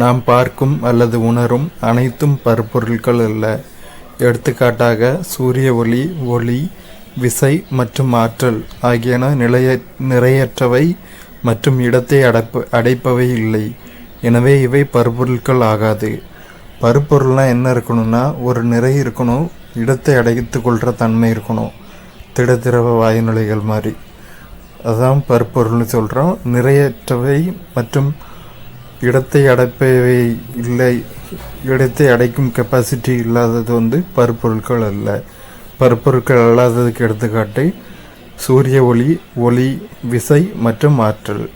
நாம் பார்க்கும் அல்லது உணரும் அனைத்தும் பருப்பொருட்கள் அல்ல. எடுத்துக்காட்டாக சூரிய ஒளி, ஒளி, விசை மற்றும் ஆற்றல் ஆகியன நிறையற்றவை மற்றும் இடத்தை அடைப்பவை இல்லை. எனவே இவை பருப்பொருட்கள் ஆகாது. பருப்பொருள்னால் என்ன இருக்கணும்னா, ஒரு நிறை இருக்கணும், இடத்தை அடைத்து கொள்கிற தன்மை இருக்கணும், திடத்திரவ வாயுநிலைகள் மாதிரி. அதுதான் பருப்பொருள்னு சொல்கிறோம். நிறையற்றவை மற்றும் இடத்தை அடைப்பவை இல்லை, இடத்தை அடைக்கும் கெப்பாசிட்டி இல்லாதது பருப்பொருட்கள் அல்ல. பருப்பொருட்கள் அல்லாததுக்கு எடுத்துக்காட்டு சூரிய ஒளி, ஒளி, விசை மற்றும் ஆற்றல்.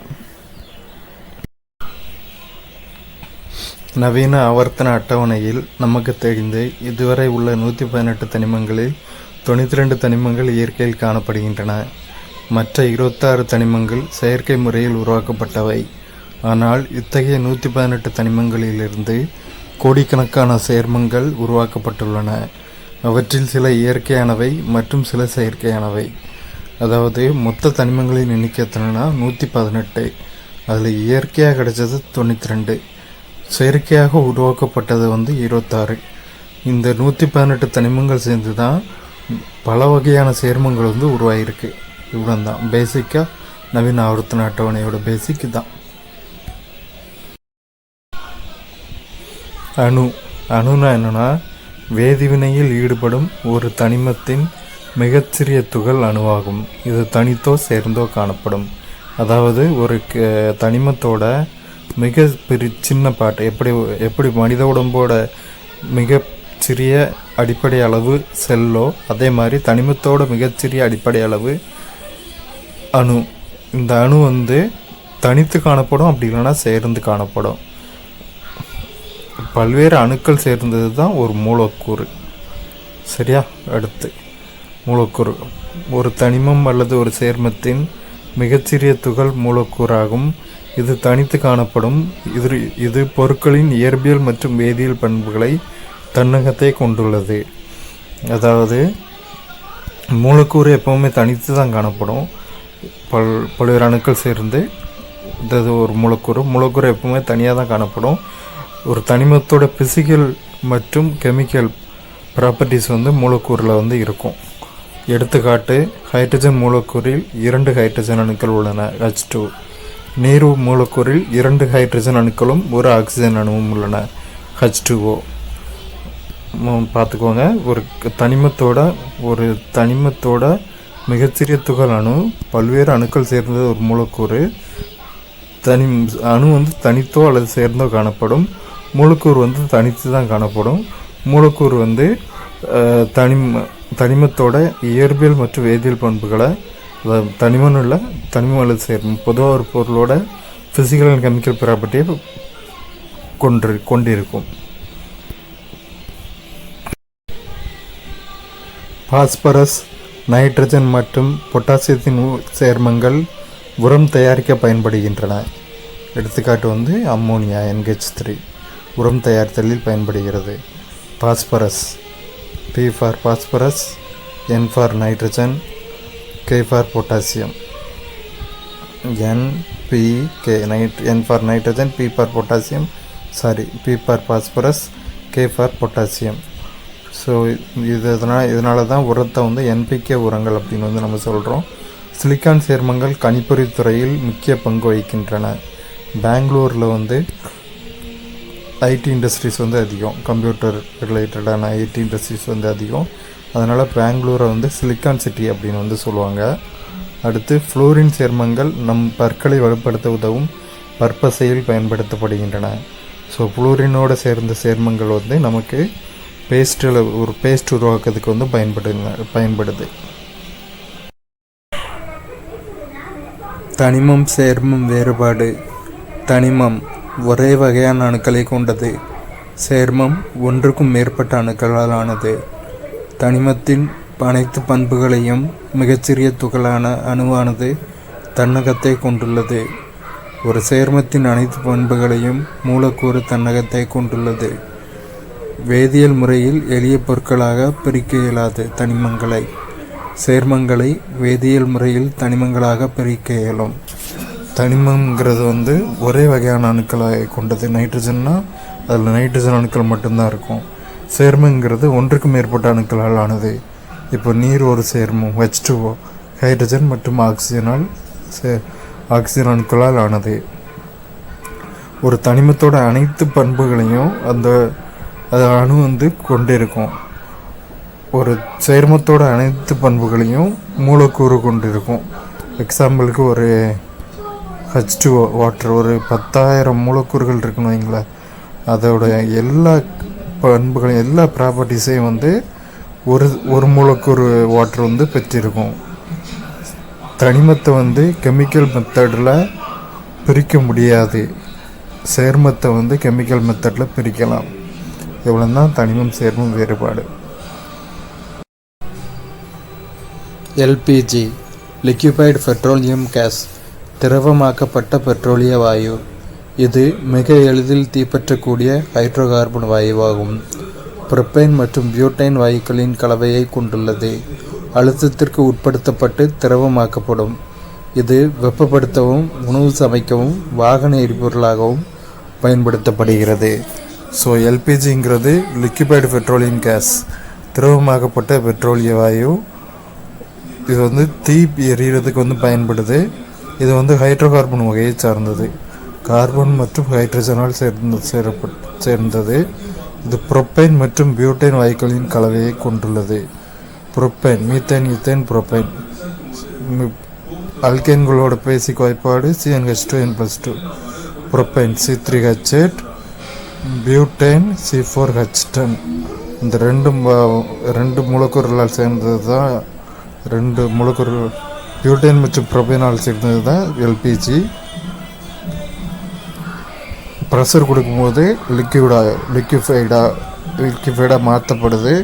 நவீன ஆவர்த்தன அட்டவணையில் நமக்கு தெரிந்து இதுவரை உள்ள 118 தனிமங்களில் 92 தனிமங்கள் இயற்கையில் காணப்படுகின்றன. மற்ற 26 தனிமங்கள் செயற்கை முறையில் உருவாக்கப்பட்டவை. ஆனால் இத்தகைய 118 தனிமங்களிலிருந்து கோடிக்கணக்கான சேர்மங்கள் உருவாக்கப்பட்டுள்ளன. அவற்றில் சில இயற்கையானவை மற்றும் சில செயற்கையானவை. அதாவது மொத்த தனிமங்களின் எண்ணிக்கை எத்தனைனா 118. அதில் இயற்கையாக கிடைச்சது 92, செயற்கையாக உருவாக்கப்பட்டது 26. இந்த 118 தனிமங்கள் சேர்ந்து தான் பல வகையான சேர்மங்கள் உருவாகிருக்கு. இவ்வளோ தான் பேசிக்காக நவீன ஆவர்த்தன அட்டவணையோட பேசிக் தான். அணுனா என்னன்னா, வேதிவினையில் ஈடுபடும் ஒரு தனிமத்தின் மிகச்சிறிய துகள் அணுவாகும். இது தனித்தோ சேர்ந்தோ காணப்படும். அதாவது ஒரு தனிமத்தோட மிக சின்ன பாட்டு எப்படி மனித உடம்போட மிக சிறிய அடிப்படை அளவு செல்லோ, அதே மாதிரி தனிமத்தோட மிகச்சிறிய அடிப்படை அளவு அணு. இந்த அணு தனித்து காணப்படும், அப்படி இல்லைன்னா சேர்ந்து காணப்படும். பல்வேறு அணுக்கள் சேர்ந்தது தான் ஒரு மூலக்கூறு. சரியா? அடுத்து மூலக்கூறு ஒரு தனிமம் அல்லது ஒரு சேர்மத்தின் மிகச்சிறிய துகள் மூலக்கூறாகும். இது தனித்து காணப்படும். இது பொருட்களின் இயற்பியல் மற்றும் வேதியியல் பண்புகளை தன்னகத்தை கொண்டுள்ளது. அதாவது மூலக்கூறு எப்பவுமே தனித்து தான் காணப்படும். பல்வேறு அணுக்கள் சேர்ந்து இது ஒரு மூலக்கூறு எப்பவுமே தனியாக தான் காணப்படும். ஒரு தனிமத்தோட பிசிக்கல் மற்றும் கெமிக்கல் ப்ராப்பர்ட்டிஸ் மூலக்கூறில் இருக்கும். எடுத்துக்காட்டு, ஹைட்ரஜன் மூலக்கூறில் 2 ஹைட்ரஜன் அணுக்கள் உள்ளன, H2. நீர் மூலக்கூறில் 2 ஹைட்ரஜன் அணுக்களும் ஒரு ஆக்சிஜன் அணுவும் உள்ளன, H2O. பார்த்துக்கோங்க, ஒரு தனிமத்தோட மிகச்சிறிய துகள் அணு, பல்வேறு அணுக்கள் சேர்ந்தது ஒரு மூலக்கூறு. அணு தனித்தோ அல்லது சேர்ந்தோ காணப்படும். மூலக்கூறு தனித்து தான் காணப்படும். மூலக்கூறு தனிமத்தோட இயற்பியல் மற்றும் வேதியியல் பண்புகளை, தனிமம் அல்லது சேர்மம், பொதுவாக ஒரு பொருளோட ஃபிசிக்கல் அண்ட் கெமிக்கல் ப்ராப்பர்ட்டியை கொண்டிருக்கும். பாஸ்பரஸ், நைட்ரஜன் மற்றும் பொட்டாசியத்தின் சேர்மங்கள் உரம் தயாரிக்க பயன்படுகின்றன. எடுத்துக்காட்டு அம்மோனியா, NH3 உரம் தயாரித்தலில் பயன்படுகிறது. Phosphorus, P for phosphorus, N for nitrogen, K for potassium. NPK, N for nitrogen, P for potassium, P for phosphorus, K for potassium. So இதனால தான் உரத்தை NPK உரங்கள் அப்படின்னு நம்ம சொல்கிறோம். சிலிக்கான் சேர்மங்கள் கணிப்பொறி துறையில் முக்கிய பங்கு வகிக்கின்றன. பெங்களூரில் ஐடி இண்டஸ்ட்ரீஸ் அதிகம், கம்ப்யூட்டர் ரிலேட்டடான ஐடி இண்டஸ்ட்ரீஸ் அதிகம். அதனால் பெங்களூரை சிலிக்கான் சிட்டி அப்படின்னு சொல்லுவாங்க. அடுத்து ஃப்ளோரின் சேர்மங்கள் நம் பற்களை வலுப்படுத்த உதவும் பற்பசையில் பயன்படுத்தப்படுகின்றன. ஸோ ஃப்ளோரினோடு சேர்ந்த சேர்மங்கள் நமக்கு ஒரு பேஸ்ட் உருவாக்குறதுக்கு பயன்படுது. தனிமம் சேர்மம் வேறுபாடு. தனிமம் ஒரே வகையான அணுக்களை கொண்டது. சேர்மம் ஒன்றுக்கும் மேற்பட்ட அணுக்களால் ஆனது. தனிமத்தின் அனைத்து பண்புகளையும் மிகச்சிறிய துகளான அணுவானது தன்னகத்தை கொண்டுள்ளது. ஒரு சேர்மத்தின் அனைத்து பண்புகளையும் மூலக்கூறு தன்னகத்தை கொண்டுள்ளது. வேதியியல் முறையில் எளிய பொருட்களாக பிரிக்க இயலாது தனிமங்களை. சேர்மங்களை வேதியியல் முறையில் தனிமங்களாக பிரிக்க இயலும். தனிமங்கிறது வந்து ஒரே வகையான அணுக்களை கொண்டது. நைட்ரஜன்னா அதில் நைட்ரஜன் அணுக்கள் மட்டும்தான் இருக்கும். சேர்மங்கிறது ஒன்றுக்கு மேற்பட்ட அணுக்களால் ஆனது. இப்போ நீர் ஒரு சேர்மம் H2O, ஹைட்ரஜன் மற்றும் ஆக்சிஜன் அணுக்களால் ஆனது. ஒரு தனிமத்தோட அனைத்து பண்புகளையும் அந்த அணு வந்து கொண்டிருக்கும். ஒரு சேர்மத்தோட அனைத்து பண்புகளையும் மூலக்கூறு கொண்டிருக்கும். எக்ஸாம்பிளுக்கு ஒரு H2O வாட்டர் ஒரு 10,000 மூலக்கூறுகள் இருக்குன்னு வைங்களேன். அதோட எல்லா பண்புகளையும் எல்லா ப்ராப்பர்ட்டிஸையும் வந்து ஒரு மூலக்கூறு வாட்டர் வந்து பெற்றிருக்கும். தனிமத்தை வந்து கெமிக்கல் மெத்தடில் பிரிக்க முடியாது. சேர்மத்தை வந்து கெமிக்கல் மெத்தடில் பிரிக்கலாம். இவ்வளோ தான் தனிமம் சேர்மம் வேறுபாடு. LPG லிக்யூஃபைடு பெட்ரோலியம் கேஸ், திரவமாக்கப்பட்ட பெட்ரோலிய வாயு. இது மிக எளிதில் தீப்பற்றக்கூடிய ஹைட்ரோ கார்பன் வாயுவாகும். புரோப்பேன் மற்றும் பியூட்டைன் வாயுக்களின் கலவையை கொண்டுள்ளது. அழுத்தத்திற்கு உட்படுத்தப்பட்டு திரவமாக்கப்படும். இது வெப்பப்படுத்தவும் உணவு சமைக்கவும் வாகன எரிபொருளாகவும் பயன்படுத்தப்படுகிறது. ஸோ எல்பிஜிங்கிறது லிக்யூஃபைடு பெட்ரோலியம் கேஸ், திரவமாக்கப்பட்ட பெட்ரோலிய வாயு. இது வந்து தீ எரியறதுக்கு வந்து பயன்படுது. இது வந்து ஹைட்ரோ கார்பன் வகையை சார்ந்தது. கார்பன் மற்றும் ஹைட்ரஜனால் சேர்ந்தது. இது புரோப்பைன் மற்றும் பியூட்டைன் வாயுக்களின் கலவையை கொண்டுள்ளது. புரோப்பைன், மீத்தேன், ஈத்தேன், புரோப்பைன். அல்கேன்களோட பேசிக் வாய்ப்பாடு CnH2n+2. புரோப்பைன் C3H8, butane C4H10. இந்த ரெண்டு மூலக்கூறுகளால் சேர்ந்தது தான் பியூட்டைன் மற்றும் புரோப்பைனால் சேர்ந்தது தான் எல்பிஜி. ப்ரெஷர் கொடுக்கும்போது லிக்யூஃபைடாக மாற்றப்படுது.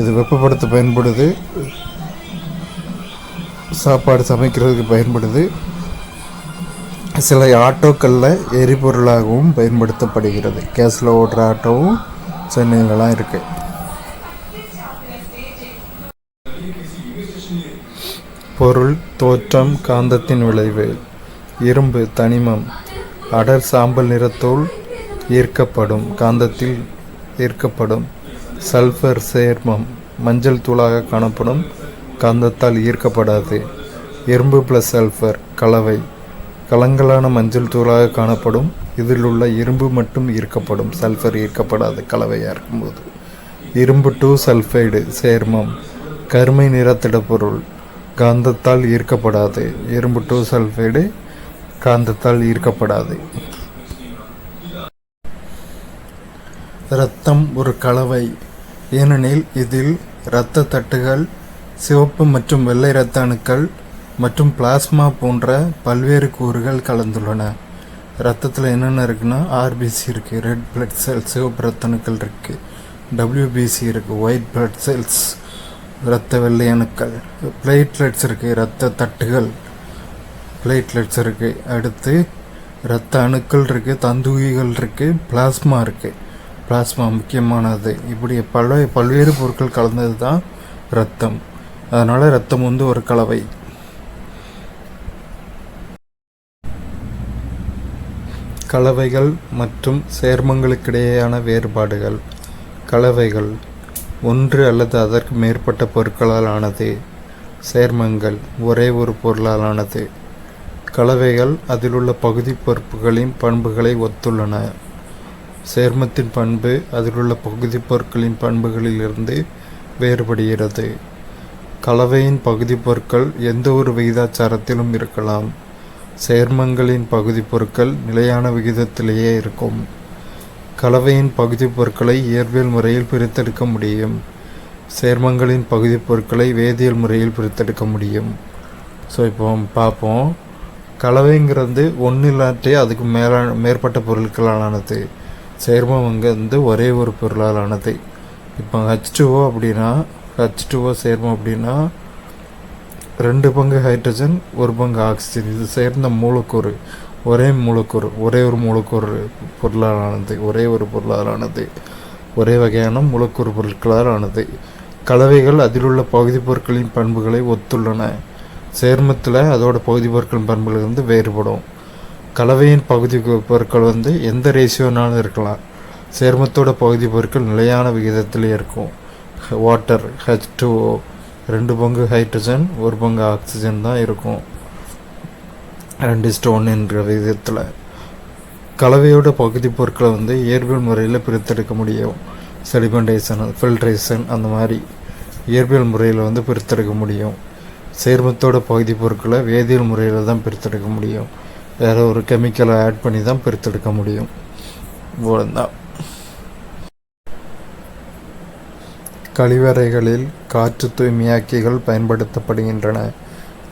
இது வெப்பப்படுத்த பயன்படுது. சாப்பாடு சமைக்கிறதுக்கு பயன்படுது. சில ஆட்டோக்களில் எரிபொருளாகவும் பயன்படுத்தப்படுகிறது. கேஸில் ஓடுற ஆட்டோவும் சென்னையிலலாம் இருக்குது. பொருள், தோற்றம், காந்தத்தின் விளைவு. இரும்பு தனிமம், அடர் சாம்பல் நிறத்தோல் ஈர்க்கப்படும், காந்தத்தில் ஈர்க்கப்படும். சல்ஃபர் சேர்மம், மஞ்சள் தூளாக காணப்படும், காந்தத்தால் ஈர்க்கப்படாது. இரும்பு + சல்ஃபர் கலவை, கலங்களான மஞ்சள் தூளாக காணப்படும். இதில் உள்ள இரும்பு மட்டும் ஈர்க்கப்படும், சல்ஃபர் ஈர்க்கப்படாது கலவையாக இருக்கும்போது. இரும்பு 2 சல்ஃபைடு சேர்மம், கருமை நிறத்திடப்பொருள், காந்தத்தால் ஈர்க்கப்படாது. இரும்பு 2 சல்ஃபைடு காந்தத்தால் ஈர்க்கப்படாது. இரத்தம் ஒரு கலவை, ஏனெனில் இதில் இரத்த தட்டுகள், சிவப்பு மற்றும் வெள்ளை இரத்த அணுக்கள் மற்றும் பிளாஸ்மா போன்ற பல்வேறு கூறுகள் கலந்துள்ளன. இரத்தத்தில் என்னென்ன இருக்குன்னா RBC இருக்குது, ரெட் பிளட் செல்ஸ், சிவப்பு இரத்த அணுக்கள் இருக்குது. WBC இருக்குது, ஒயிட் பிளட் செல்ஸ், இரத்த வெள்ளை அணுக்கள். பிளேட்லெட்ஸ் இருக்குது, இரத்த தட்டுகள், பிளேட்லெட்ஸ் இருக்குது. அடுத்து இரத்த அணுக்கள் இருக்குது, தந்துகிகள் இருக்குது, பிளாஸ்மா இருக்குது. பிளாஸ்மா முக்கியமானது. இப்படி பல்வேறு பொருட்கள் கலந்தது தான் இரத்தம். அதனால் இரத்தம் வந்து ஒரு கலவை. கலவைகள் மற்றும் சேர்மங்களுக்கிடையேயான வேறுபாடுகள். கலவைகள் ஒன்று அல்லது அதற்கு மேற்பட்ட பொருட்களால் ஆனது. சேர்மங்கள் ஒரே ஒரு பொருளால் ஆனது. கலவைகள் அதிலுள்ள பகுதி பொருட்களின் பண்புகளை ஒத்துள்ளன. சேர்மத்தின் பண்பு அதிலுள்ள பகுதி பொருட்களின் பண்புகளிலிருந்து வேறுபடுகிறது. கலவையின் பகுதி பொருட்கள் எந்த ஒரு விகிதாச்சாரத்திலும் இருக்கலாம். சேர்மங்களின் பகுதி பொருட்கள் நிலையான விகிதத்திலேயே இருக்கும். கலவையின் பகுதி பொருட்களை இயற்பியல் முறையில் பிரித்தெடுக்க முடியும். சேர்மங்களின் பகுதி பொருட்களை வேதியியல் முறையில் பிரித்தெடுக்க முடியும். ஸோ இப்போ பார்ப்போம். கலவைங்கிறது ஒன்று இல்லாட்டி அதுக்கு மேற்பட்ட பொருட்களாலானது. சேர்மம் வந்து ஒரே ஒரு பொருளாலானது. இப்போ H2O அப்படின்னா, H2O சேர்மம் அப்படின்னா 2 பங்கு ஹைட்ரஜன் 1 பங்கு ஆக்சிஜன். இது சேர்ந்த மூலக்கூறு, ஒரே ஒரு மூலக்கூறு பொருளாலானது, ஒரே வகையான மூலக்கூறு பொருட்களால் ஆனது. கலவைகள் அதிலுள்ள பகுதி பொருட்களின் பண்புகளை ஒத்துள்ளன. சேர்மத்தில் அதோட பகுதி பொருட்களின் பண்புகளிலிருந்து வேறுபடும். கலவையின் பகுதி பொருட்கள் வந்து எந்த ரேஷியோனாலும் இருக்கலாம். சேர்மத்தோட பகுதி பொருட்கள் நிலையான விகிதத்தில் இருக்கும். வாட்டர் H2O 2 பங்கு ஹைட்ரஜன் 1 பங்கு ஆக்சிஜன் தான் இருக்கும் 2:1 என்ற விகிதத்தில். கலவையோட பகுதி பொருட்களை வந்து இயற்பியல் முறையில் பிரித்தெடுக்க முடியும். செடிமெண்டேஷன், ஃபில்ட்ரேஷன் அந்த மாதிரி இயற்பியல் முறையில் வந்து பிரித்தெடுக்க முடியும். சேர்மத்தோட பகுதி பொருட்களை வேதியியல் முறையில் தான் பிரித்தெடுக்க முடியும். வேறு ஒரு கெமிக்கலை ஆட் பண்ணி தான் பிரித்தெடுக்க முடியும். இவ்வளோதான். கழிவறைகளில் காற்று தூய்மையாக்கிகள் பயன்படுத்தப்படுகின்றன.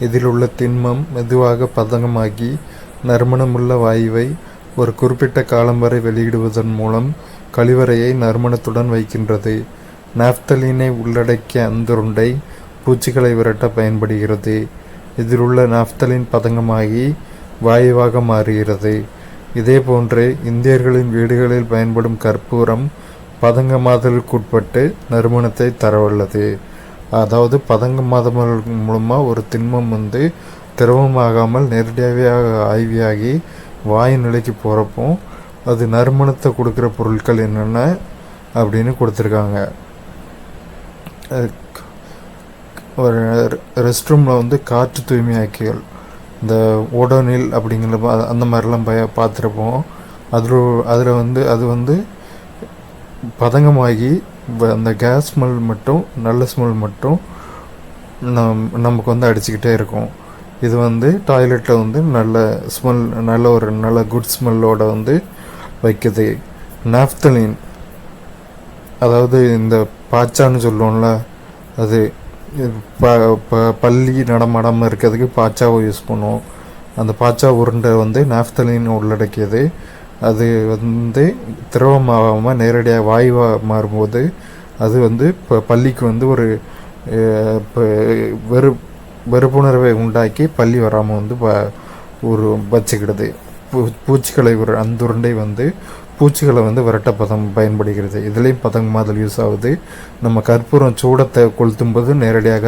இதில் உள்ள திண்மம் மெதுவாக பதங்கமாகி நறுமணமுள்ள வாயுவை ஒரு குறிப்பிட்ட காலம் வரை வெளியிடுவதன் மூலம் கழிவறையை நறுமணத்துடன் வைக்கின்றது. நாப்தலீனை உள்ளடக்கிய அந்துருண்டை பூச்சிகளை விரட்ட பயன்படுகிறது. இதில் உள்ள நாப்தலின் பதங்கமாகி வாயுவாக மாறுகிறது. இதேபோன்று இந்தியர்களின் வீடுகளில் பயன்படும் கற்பூரம் பதங்கமாதலுக்குட்பட்டு நறுமணத்தை தரவல்லது. அதாவது பதங்கமாதல் மூலமாக ஒரு திண்மம் வந்து திரவமாகாமல் நேரடியாகவே ஆய்வியாகி வாயு நிலைக்கு போகிறப்போ அது நறுமணத்தை கொடுக்குற பொருட்கள் என்னென்ன அப்படின்னு கொடுத்துருக்காங்க. ஒரு ரெஸ்ட் ரூமில் வந்து காற்று தூய்மையாக்கிகள், இந்த ஓடோனில் அப்படிங்கிற அந்த மாதிரிலாம் பார்த்துருப்போம். அதில் வந்து அது வந்து பதங்கமாகி அந்த கேஸ் ஸ்மெல் மட்டும், நல்ல ஸ்மெல் மட்டும் நமக்கு வந்து அடிச்சுக்கிட்டே இருக்கும். இது வந்து டாய்லெட்டில் வந்து நல்ல ஸ்மெல், நல்ல குட் ஸ்மெல்லோடு வந்து வைக்குது. நாப்தலின், அதாவது இந்த பாச்சான்னு சொல்லுவோம்ல, அது பள்ளி நடமாடாமல் இருக்கிறதுக்கு பாச்சாவை யூஸ் பண்ணுவோம். அந்த பாச்சா உருண்டை வந்து நாப்தலின் உள்ளடக்கியது. அது வந்து திரவமாகாமல் நேரடியாக வாயுவாக மாறும்போது அது வந்து இப்போ பள்ளிக்கு வந்து ஒரு வெறுப்புணர்வை உண்டாக்கி பள்ளி வராமல் வந்து ஒரு வச்சுக்கிடுது. பூச்சிகளை அந்த உருண்டை வந்து பூச்சிகளை வந்து விரட்ட பயன்படுகிறது. இதுலேயும் பதங்கமாதல் யூஸ் ஆகுது. நம்ம கற்பூரம் சூடத்தை கொளுத்தும்போது நேரடியாக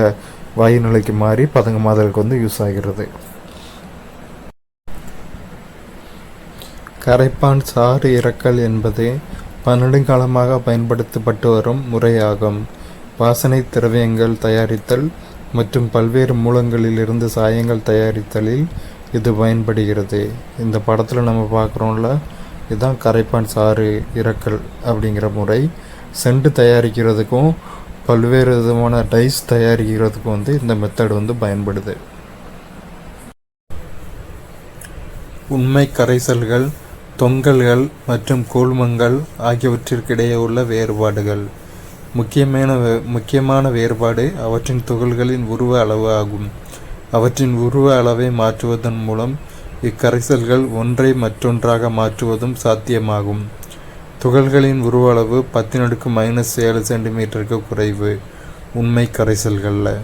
வாயு நிலைக்கு மாறி பதங்கமாதலுக்கு வந்து யூஸ் ஆகிறது. கரைப்பான் சாறு இறக்கல் என்பது பன்னெடுங்காலமாக பயன்படுத்தப்பட்டு வரும் முறையாகும். வாசனை திரவியங்கள் தயாரித்தல் மற்றும் பல்வேறு மூலங்களிலிருந்து சாயங்கள் தயாரித்தலில் இது பயன்படுகிறது. இந்த படத்தில் நம்ம பார்க்குறோம்ல, இதுதான் கரைப்பான் சாறு இறக்கல் அப்படிங்கிற முறை. சென்ட் தயாரிக்கிறதுக்கும் பல்வேறு விதமான டைஸ் தயாரிக்கிறதுக்கும் வந்து இந்த மெத்தட் வந்து பயன்படுது. உண்மை கரைசல்கள், தொங்கல்கள் மற்றும் கூழ்மங்கள் ஆகியவற்றிற்கிடையே உள்ள வேறுபாடுகள். முக்கியமான வேறுபாடு அவற்றின் துகள்களின் உருவ அளவு ஆகும். அவற்றின் உருவ அளவை மாற்றுவதன் மூலம் இக்கரைசல்கள் ஒன்றை மற்றொன்றாக மாற்றுவதும் சாத்தியமாகும். துகள்களின் உருவ அளவு 10⁻⁻7 சென்டிமீட்டருக்கு குறைவு உண்மை கரைசல்களில்.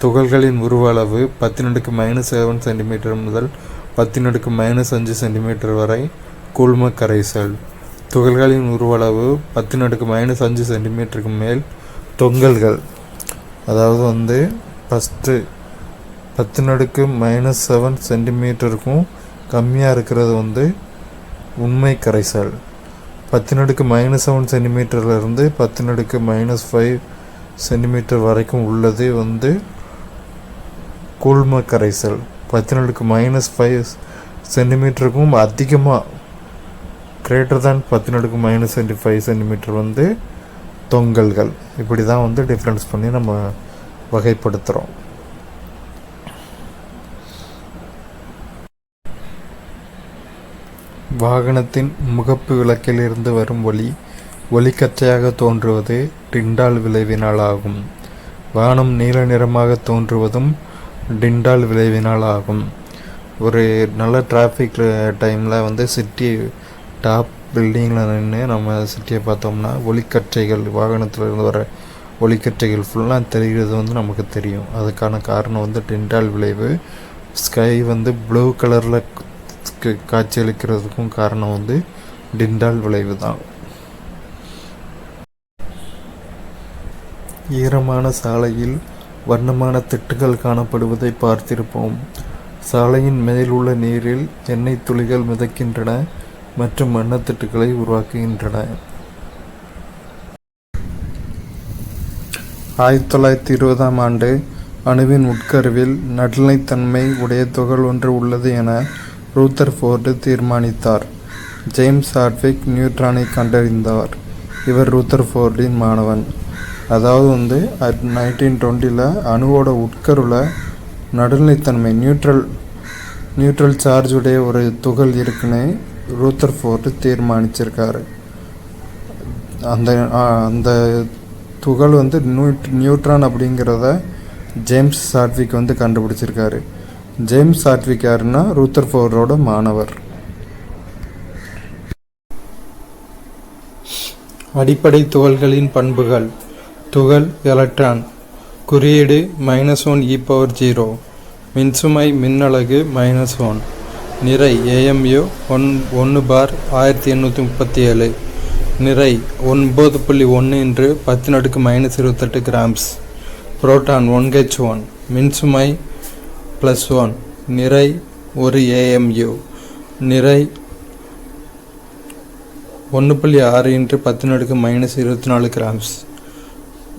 துகள்களின் உருவ அளவு 10⁻⁻7 சென்டிமீட்டர் முதல் 10⁻⁻5 சென்டிமீட்டர் வரை கூழ்ம கரைசல். துகள்களின் உருவளவு 10⁻⁻5 சென்டிமீட்டருக்கு மேல் தொங்கல்கள். அதாவது வந்து ஃபஸ்ட்டு 10⁻⁻7 சென்டிமீட்டருக்கும் கம்மியாக இருக்கிறது வந்து உண்மை கரைசல். 10⁻⁻7 சென்டிமீட்டர்லேருந்து 10⁻⁻5 சென்டிமீட்டர் வரைக்கும் உள்ளது வந்து கூழ்ம கரைசல். 10⁻⁻5 சென்டிமீட்டருக்கும் அதிகமாக கிரேட்டர் தான் 10⁻⁻5 சென்டிமீட்டர் வந்து தொங்கல்கள். இப்படி தான் வந்து டிஃப்ரென்ஸ் பண்ணி நம்ம வகைப்படுத்துகிறோம். வாகனத்தின் முகப்பு விளக்கிலிருந்து வரும் ஒளிக்கற்றையாக தோன்றுவது டிண்டால் விளைவினால் ஆகும். வானம் நீல நிறமாக தோன்றுவதும் டிண்டால் விளைவினால் ஆகும். ஒரு நல்ல டிராஃபிக் டைமில் வந்து சிட்டி டாப் பில்டிங்கில் நின்று நம்ம சிட்டியை பார்த்தோம்னா ஒளிக்கற்றைகள், வாகனத்தில் இருந்து வர ஒளிக்கற்றைகள் ஃபுல்லாக தெரிகிறது வந்து நமக்கு தெரியும். அதுக்கான காரணம் வந்து டிண்டால் விளைவு. ஸ்கை வந்து ப்ளூ கலரில் காட்சியளிக்கிறதுக்கும் காரணம் வந்து டிண்டால் விளைவு தான். ஈரமான சாலையில் வண்ணமான திட்டுகள் காணப்படுவதை பார்த்திருப்போம். சாலையின் மேல் உள்ள நீரில் எண்ணெய் துளிகள் மிதக்கின்றன மற்றும் வண்ணத்திட்டுகளை உருவாக்குகின்றன. 1920ஆம் ஆண்டு அணுவின் உட்கருவில் நடுநிலைத்தன்மை உடைய துகள் ஒன்று உள்ளது என ரூதர்ஃபோர்டு தீர்மானித்தார். ஜேம்ஸ் ஹாட்விக் நியூட்ரானை கண்டறிந்தார். இவர் ரூதர்ஃபோர்டின் மாணவன். அதாவது 1920 அணுவோட உட்கருவில் நடுநிலைத்தன்மை நியூட்ரல் சார்ஜ் உடைய ஒரு துகள் இருக்குன்னு ரூதர்ஃபோர்டு தீர்மானிச்சிருக்காரு. அந்த துகள் நியூட்ரான் அப்படிங்கிறத ஜேம்ஸ் ஹாட்விக் கண்டுபிடிச்சிருக்காரு. ஜேம்ஸ் ஹாட்விக் யாருன்னா ரூதர்ஃபோர்டோட மாணவர். அடிப்படை துகள்களின் பண்புகள். துகள் எலக்ட்ரான், குறியீடு -1 e⁻0, மின்சுமை மின்னலகு -1, நிறை AMU 1 பார் 1837, நிறை 9.1 × 10⁻28 கிராம்ஸ். புரோட்டான் 1H1, மின்சுமை +1, நிறை 1 AMU, நிறை 1.6 × 10⁻24 கிராம்ஸ்.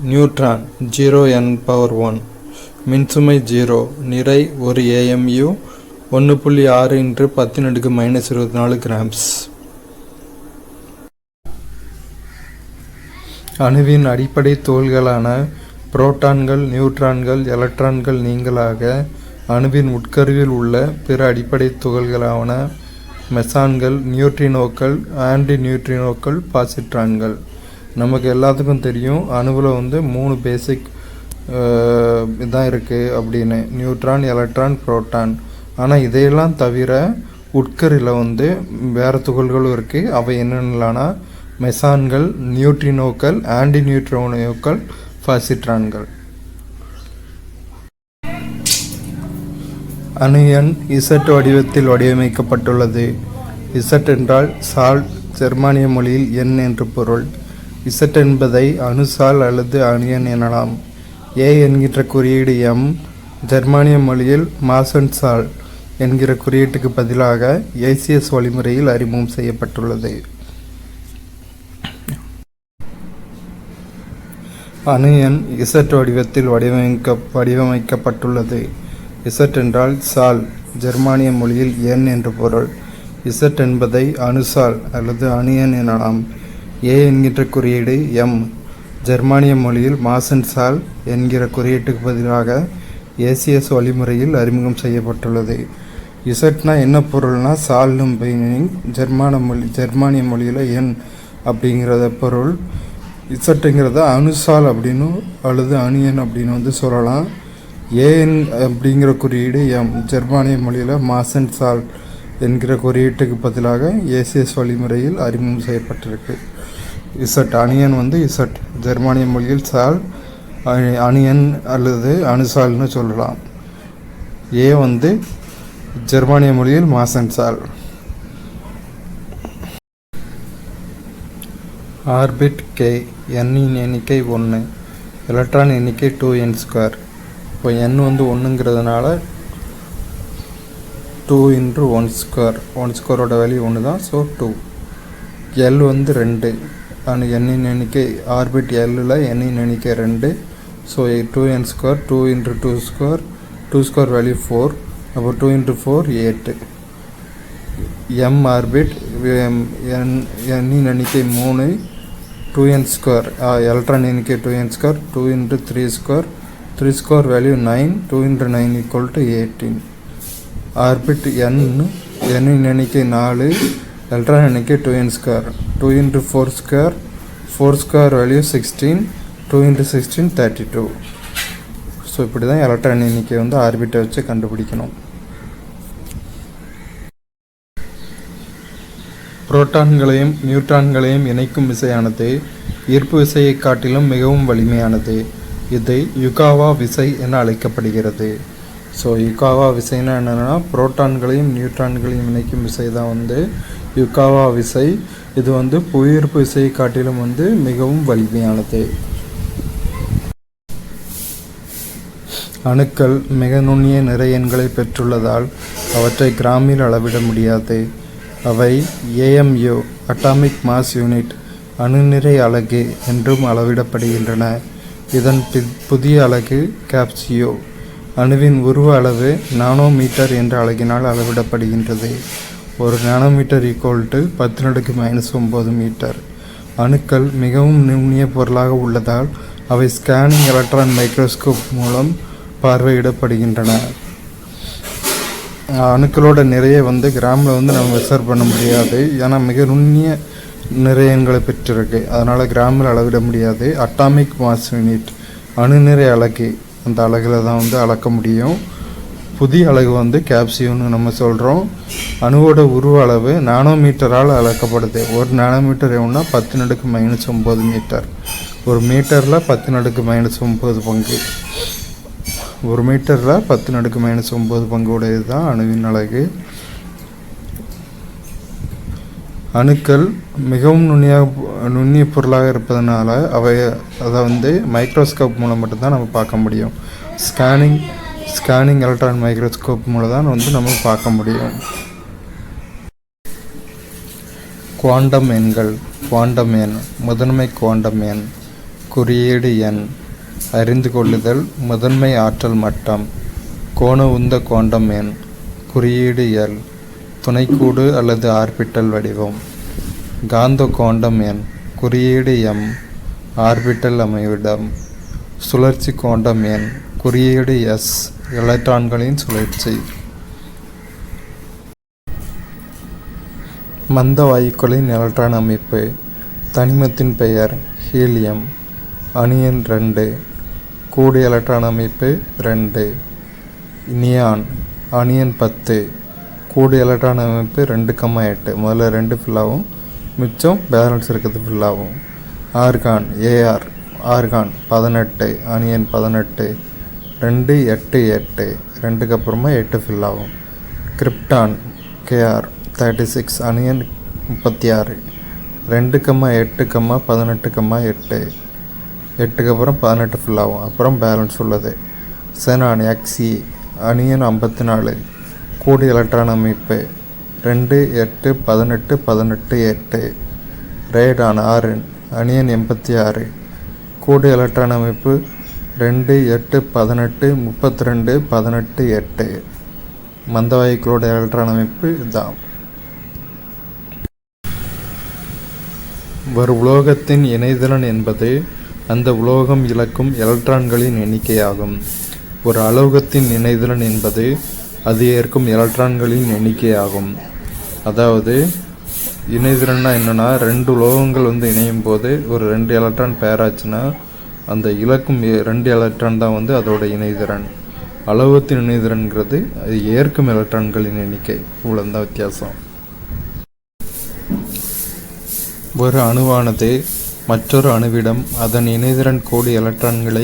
நியூட்ரான் 0n⁻1, மின்சுமை 0, நிறை 1 AMU, 1.6 × 10⁻24 கிராம்ஸ். அணுவின் அடிப்படை துகள்களான புரோட்டான்கள், நியூட்ரான்கள், எலக்ட்ரான்கள் நீங்களாக அணுவின் உட்கருவில் உள்ள பிற அடிப்படை துகள்களான மெசான்கள், நியூட்ரினோக்கள், ஆன்டி நியூட்ரினோக்கள், பாசிட்ரான்கள். நமக்கு எல்லாத்துக்கும் தெரியும் அணுவில் 3 பேசிக் இதான் இருக்குது அப்படின்னு, நியூட்ரான், எலக்ட்ரான், புரோட்டான். ஆனால் இதையெல்லாம் தவிர உட்கரில் வேறு துகள்களும் இருக்குது. அவை என்னென்னலான்னா மெசான்கள், நியூட்ரினோக்கள், ஆன்டி நியூட்ரினோக்கள், பாசிட்ரான்கள். அணு எண் Z வடிவத்தில் வடிவமைக்கப்பட்டுள்ளது. Z என்றால் சால்ட், ஜெர்மானிய மொழியில் எண் என்று பொருள். Z என்பதை அணுசால் அல்லது அணு எண் எனலாம். A என்கின்ற குறியீடு M, ஜெர்மானிய மொழியில் மாசன்சால் என்கிற குறியீட்டுக்கு பதிலாக ACS வழிமுறையில் அறிமுகம் செய்யப்பட்டுள்ளது. அணு எண் Z வடிவத்தில் வடிவமைக்கப்பட்டுள்ளது. Z என்றால் சால், ஜெர்மானிய மொழியில் எண் என்று பொருள். Z என்பதை அணுசால் அல்லது அணு எண் எனலாம். A என்கின்ற குறியீடு M, ஜெர்மானிய மொழியில் மாசன்சால் என்கிற குறியீட்டுக்கு பதிலாக ACS வழிமுறையில் அறிமுகம் செய்யப்பட்டுள்ளது. இசட்னா என்ன பொருள்னா சால்னு மீனிங், ஜெர்மானிய மொழியில் எண் அப்படிங்கிறத பொருள். இசட்டுங்கிறத அணுசால் அப்படின்னு அல்லது அணு எண் அப்படின்னு சொல்லலாம். ஏஎன் அப்படிங்கிற குறியீடு எம், ஜெர்மானிய மொழியில் மாசன்சால் என்கிற குறியீட்டுக்கு பதிலாக ACS வழிமுறையில் அறிமுகம் செய்யப்பட்டிருக்கு. இசட் அணியன் இசட், ஜெர்மானிய மொழியில் சால், அணியன் அல்லது அணுசால்னு சொல்லலாம். ஏ ஜெர்மானிய மொழியில் மாசன்சால். ஆர்பிட் K, எண்ணின் எண்ணிக்கை 1, எலக்ட்ரான் எண்ணிக்கை 2n². இப்போ n 1ங்கிறதுனால 2 × 1², 1² வேல்யூ 1 தான், ஸோ 2. L 2, எண்ணின் எண்ணிக்கை ஆர்பிட் Lல எண்ணின் எண்ணிக்கை 2, ஸோ 2n², 2 × 2², 2² வேல்யூ 4, அப்போ 2 × 4 8. M ஆர்பிட் எண்ணின் எண்ணிக்கை 3, 2n², எலக்ட்ரான் எண்ணிக்கை 2n², 2 × 3², 3² வேல்யூ 9, 2 × 9 = 18. ஆர்பிட் எண்ணின் எண்ணிக்கை 4, எலக்ட்ரான் எண்ணிக்கை 2n², 2 × 4², 4² வேல்யூ 16, 2 × 16 32. ஸோ இப்படி தான் எலக்ட்ரான் எண்ணிக்கை ஆர்பிட்டை வச்சு கண்டுபிடிக்கணும். புரோட்டான்களையும் நியூட்ரான்களையும் இணைக்கும் விசையானது ஈர்ப்பு விசையை காட்டிலும் மிகவும் வலிமையானது. இது யுகாவா விசை என அழைக்கப்படுகிறது. ஸோ யுகாவா விசைன்னா என்னென்னா புரோட்டான்களையும் நியூட்ரான்களையும் இணைக்கும் விசை தான் யுகாவா விசை. இது புவியீர்ப்பு விசையை காட்டிலும் மிகவும் வலிமையானது. அணுக்கள் மிக நுண்ணிய நிறையெண்களை பெற்றுள்ளதால் அவற்றை கிராமில் அளவிட முடியாது. அவை AMU அட்டாமிக் மாஸ் யூனிட் அணுநிறை அலகு என்றும் அளவிடப்படுகின்றன. இதன் புதிய அலகு கேப்சியோ. அணுவின் உருவ அளவு நானோமீட்டர் என்ற அலகினால் அளவிடப்படுகின்றது. ஒரு நானோமீட்டர் = 10⁻⁹ மீட்டர். அணுக்கள் மிகவும் நுண்ணிய பொருளாக உள்ளதால் அவை ஸ்கேனிங் எலக்ட்ரான் மைக்ரோஸ்கோப் மூலம் பார்வையிடப்படுகின்றன. அணுக்களோட நிறைய கிராமில் நம்ம மெஷர் பண்ண முடியாது. ஏன்னா மிக நுண்ணிய நிறையன்களை பெற்றிருக்கு. அதனால் கிராமில் அளவிட முடியாது. அட்டாமிக் மாஸ் யூனிட் அணுநிறை அலகு, அந்த அலகில் தான் அளக்க முடியும். புதிய அலகு கேப்சியோன்னு நம்ம சொல்கிறோம். அணுவோட உருவ அளவு நானோமீட்டரால் அளக்கப்படுது. ஒரு நானோமீட்டர் எவ்வளோனா 10⁻⁹ மீட்டர். ஒரு மீட்டரில் 10⁻⁹ பங்கு. ஒரு மீட்டரில் 10⁻⁹ பங்கு உடையது தான் அணுவின் அலகு. அணுக்கள் மிகவும் நுண்ணிய பொருளாக இருப்பதனால அதை மைக்ரோஸ்கோப் மூலம் மட்டும்தான் நம்ம பார்க்க முடியும். ஸ்கேனிங் எலக்ட்ரான் மைக்ரோஸ்கோப் மூலம் தான் நம்ம பார்க்க முடியும். குவாண்டம் எண்கள். குவாண்டம் எண். முதன்மை குவாண்டம் எண். குறியீடு எண். அறிந்து கொள்ளுதல். முதன்மை ஆற்றல் மட்டம். கோண உந்த குவாண்டம் எண். குறியீடு L. துணைக்கூடு அல்லது ஆர்பிட்டல் வடிவம். காந்த குவாண்டம் எண். குறியீடு M. ஆர்பிட்டல் அமைவிடம். சுழற்சி குவாண்டம் எண். குறியீடு S. எலக்ட்ரான்களின் சுழற்சி. மந்த வாயுக்களின் எலக்ட்ரான் அமைப்பு. தனிமத்தின் பெயர் ஹீலியம். அணு எண் 2. கூடு எலக்ட்ரான் அமைப்பு 2. நியான். அணு எண் 10. கூடு எலக்ட்ரான் அமைப்பு 2,8. முதல்ல 2 ஃபில் ஆகும், மிச்சம் பேலன்ஸ் இருக்கிறது ஃபில் ஆகும். ஆர்கான். AR. ஆர்கான் 18. அணு எண் 18. 2, 8, 8. 2க்கு அப்புறமா 8 ஃபில் ஆகும். கிரிப்டான். KR 36. அணு எண் 36. 2,8, 18, 8. 8க்கு அப்புறம் 18 ஃபில் ஆகும். அப்புறம் பேலன்ஸ் உள்ளது. செனான். XE. அணு எண் 54. கூடு எலக்ட்ரான் அமைப்பு 2, 8, 18, 18, 8. ரேடான். RN. அணு எண் 86. கூடு எலக்ட்ரான் அமைப்பு 2, 8, 18, 32, 18, 8. மந்தவாயுக்களோட எலக்ட்ரான் அமைப்பு இதுதான். ஒரு உலோகத்தின் இணைதிறன் என்பது அந்த உலோகம் இழக்கும் எலக்ட்ரான்களின் எண்ணிக்கையாகும். ஒரு அலோகத்தின் இணைதிறன் என்பது அது ஏற்கும் எலக்ட்ரான்களின் எண்ணிக்கையாகும். அதாவது இணைதிறன்னா என்னென்னா, 2 உலோகங்கள் இணையும் போது ஒரு 2 எலக்ட்ரான் பேர் ஆச்சுன்னா அந்த இழக்கும் 2 எலக்ட்ரான் தான் அதோட இணைதிறன். அலோகத்தின் இணைதிறன்கிறது அது ஏற்கும் எலக்ட்ரான்களின் எண்ணிக்கை. இவ்வளோதான் வித்தியாசம். ஒரு அணுவானது மற்றொரு அணுவிடம் அதன் இணைதிறன் கோடு எலக்ட்ரான்களை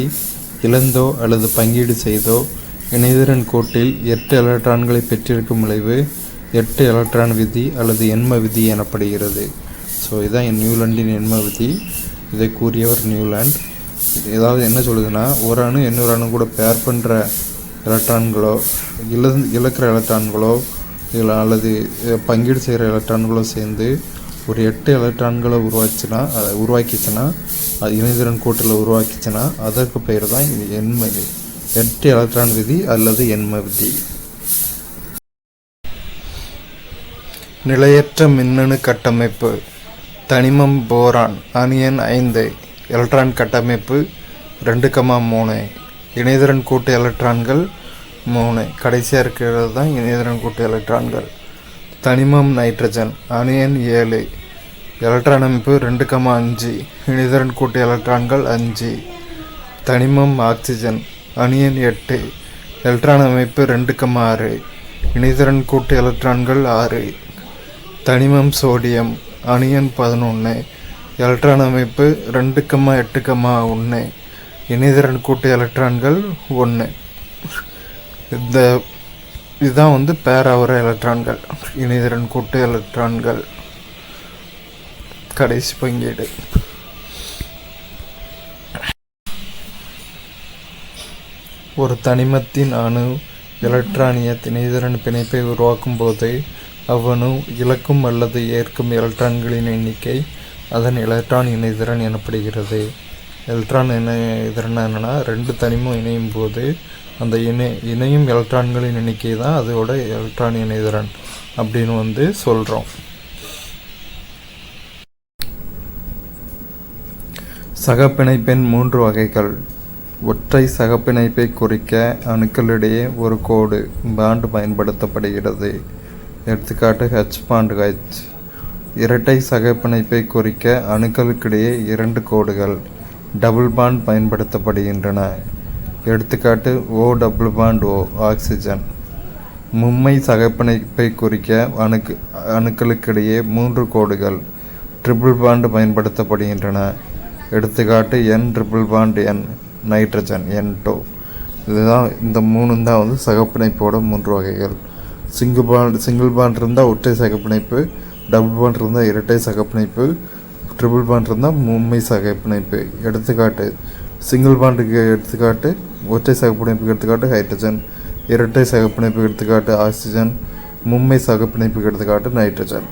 இழந்தோ அல்லது பங்கீடு செய்தோ இணைதிறன் கோட்டில் 8 எலக்ட்ரான்களை பெற்றிருக்கும் விளைவு 8 எலக்ட்ரான் விதி அல்லது எண்ம விதி எனப்படுகிறது. ஸோ இதுதான் நியூலாண்டின் எண்ம விதி. இதை கூறியவர் நியூலாண்ட். ஏதாவது என்ன சொல்லுதுன்னா, ஒரு அணு இன்னொரு அணு கூட பேர் பண்ணுற எலக்ட்ரான்களோ இழக்கிற எலக்ட்ரான்களோ அல்லது பங்கீடு செய்கிற எலக்ட்ரான்களோ சேர்ந்து ஒரு 8 எலக்ட்ரான்களை உருவாக்கிச்சுன்னா அது இணைதிறன் கோட்டில் உருவாக்கிச்சுன்னா அதற்கு பெயர் தான் எண்ம 8 எலக்ட்ரான் விதி அல்லது எண்ம விதி. நிலையற்ற மின்னணு கட்டமைப்பு. தனிமம் போரான். அணு எண் 5. எலக்ட்ரான் கட்டமைப்பு 2,3. இணைதிறன் கூட்டு எலக்ட்ரான்கள் 3. கடைசியாக இருக்கிறது தான் இணைதிறன் கூட்டு எலக்ட்ரான்கள். தனிமம் நைட்ரஜன். அணு எண் 7. எலக்ட்ரான் அமைப்பு 2,5. இணைதிறன் கூட்டு எலக்ட்ரான்கள் 5. தனிமம் ஆக்சிஜன். அணு எண் 8. எலக்ட்ரான் அமைப்பு 2,6. இணைதிறன் கூட்டு எலக்ட்ரான்கள் 6. தனிமம் சோடியம். அணு எண் 11. எலக்ட்ரான் அமைப்பு 2,8,1. இணைதிறன் கூட்டு எலக்ட்ரான்கள் 1. இதுதான் பேர் ஆகிற எலக்ட்ரான்கள், இணைதிறன் கூட்டு எலக்ட்ரான்கள். கடைசி பங்கீடு. ஒரு தனிமத்தின் அணு எலக்ட்ரானிய இணைதிறன் பிணைப்பை உருவாக்கும் போது அவ்வணு இழக்கும் அல்லது ஏற்கும் எலக்ட்ரான்களின் எண்ணிக்கை அதன் எலக்ட்ரான் இணைதிறன் எனப்படுகிறது. எலக்ட்ரான் இணைதிறன் என்னென்னா, ரெண்டு தனிமம் இணையும் போது அந்த இணையும் எலக்ட்ரான்களின் எண்ணிக்கை தான் அதோட எலக்ட்ரான் இணைதிறன் அப்படின்னு சொல்கிறோம். சகப்பிணைப்பின் 3 வகைகள். ஒற்றை சகப்பிணைப்பை குறிக்க அணுக்களிடையே ஒரு கோடு பாண்ட் பயன்படுத்தப்படுகிறது. எடுத்துக்காட்டு H பாண்ட் H. இரட்டை சகப்பிணைப்பை குறிக்க அணுக்களுக்கிடையே 2 கோடுகள் டபுள் பாண்ட் பயன்படுத்தப்படுகின்றன. எடுத்துக்காட்டு O double bond O oxygen. மும்மை சகப்பிணைப்பை குறிக்க அணுக்களுக்கிடையே 3 கோடுகள் ட்ரிபிள் பாண்ட் பயன்படுத்தப்படுகின்றன. எடுத்துக்காட்டு N triple bond N nitrogen N2. இதுதான் இந்த 3 தான் சகப்பிணைப்போட 3 வகைகள். சிங்கிள் பாண்ட் இருந்தால் ஒற்றை சகப்பிணைப்பு, டபுள் பாண்ட் இருந்தால் இரட்டை சகப்பிணைப்பு, ட்ரிபிள் பாண்ட் இருந்தால் மும்மை சகப்பிணைப்பு. எடுத்துக்காட்டு சிங்கிள் பாண்டுக்கு எடுத்துக்காட்டு ஒற்றை சகப்பிணைப்புக்கு எடுத்துக்காட்டு ஹைட்ரஜன், இரட்டை சகப்பிணைப்புக்கு எடுத்துக்காட்டு ஆக்சிஜன், மும்மை சகப்பிணைப்புக்கு எடுத்துக்காட்டு நைட்ரஜன்.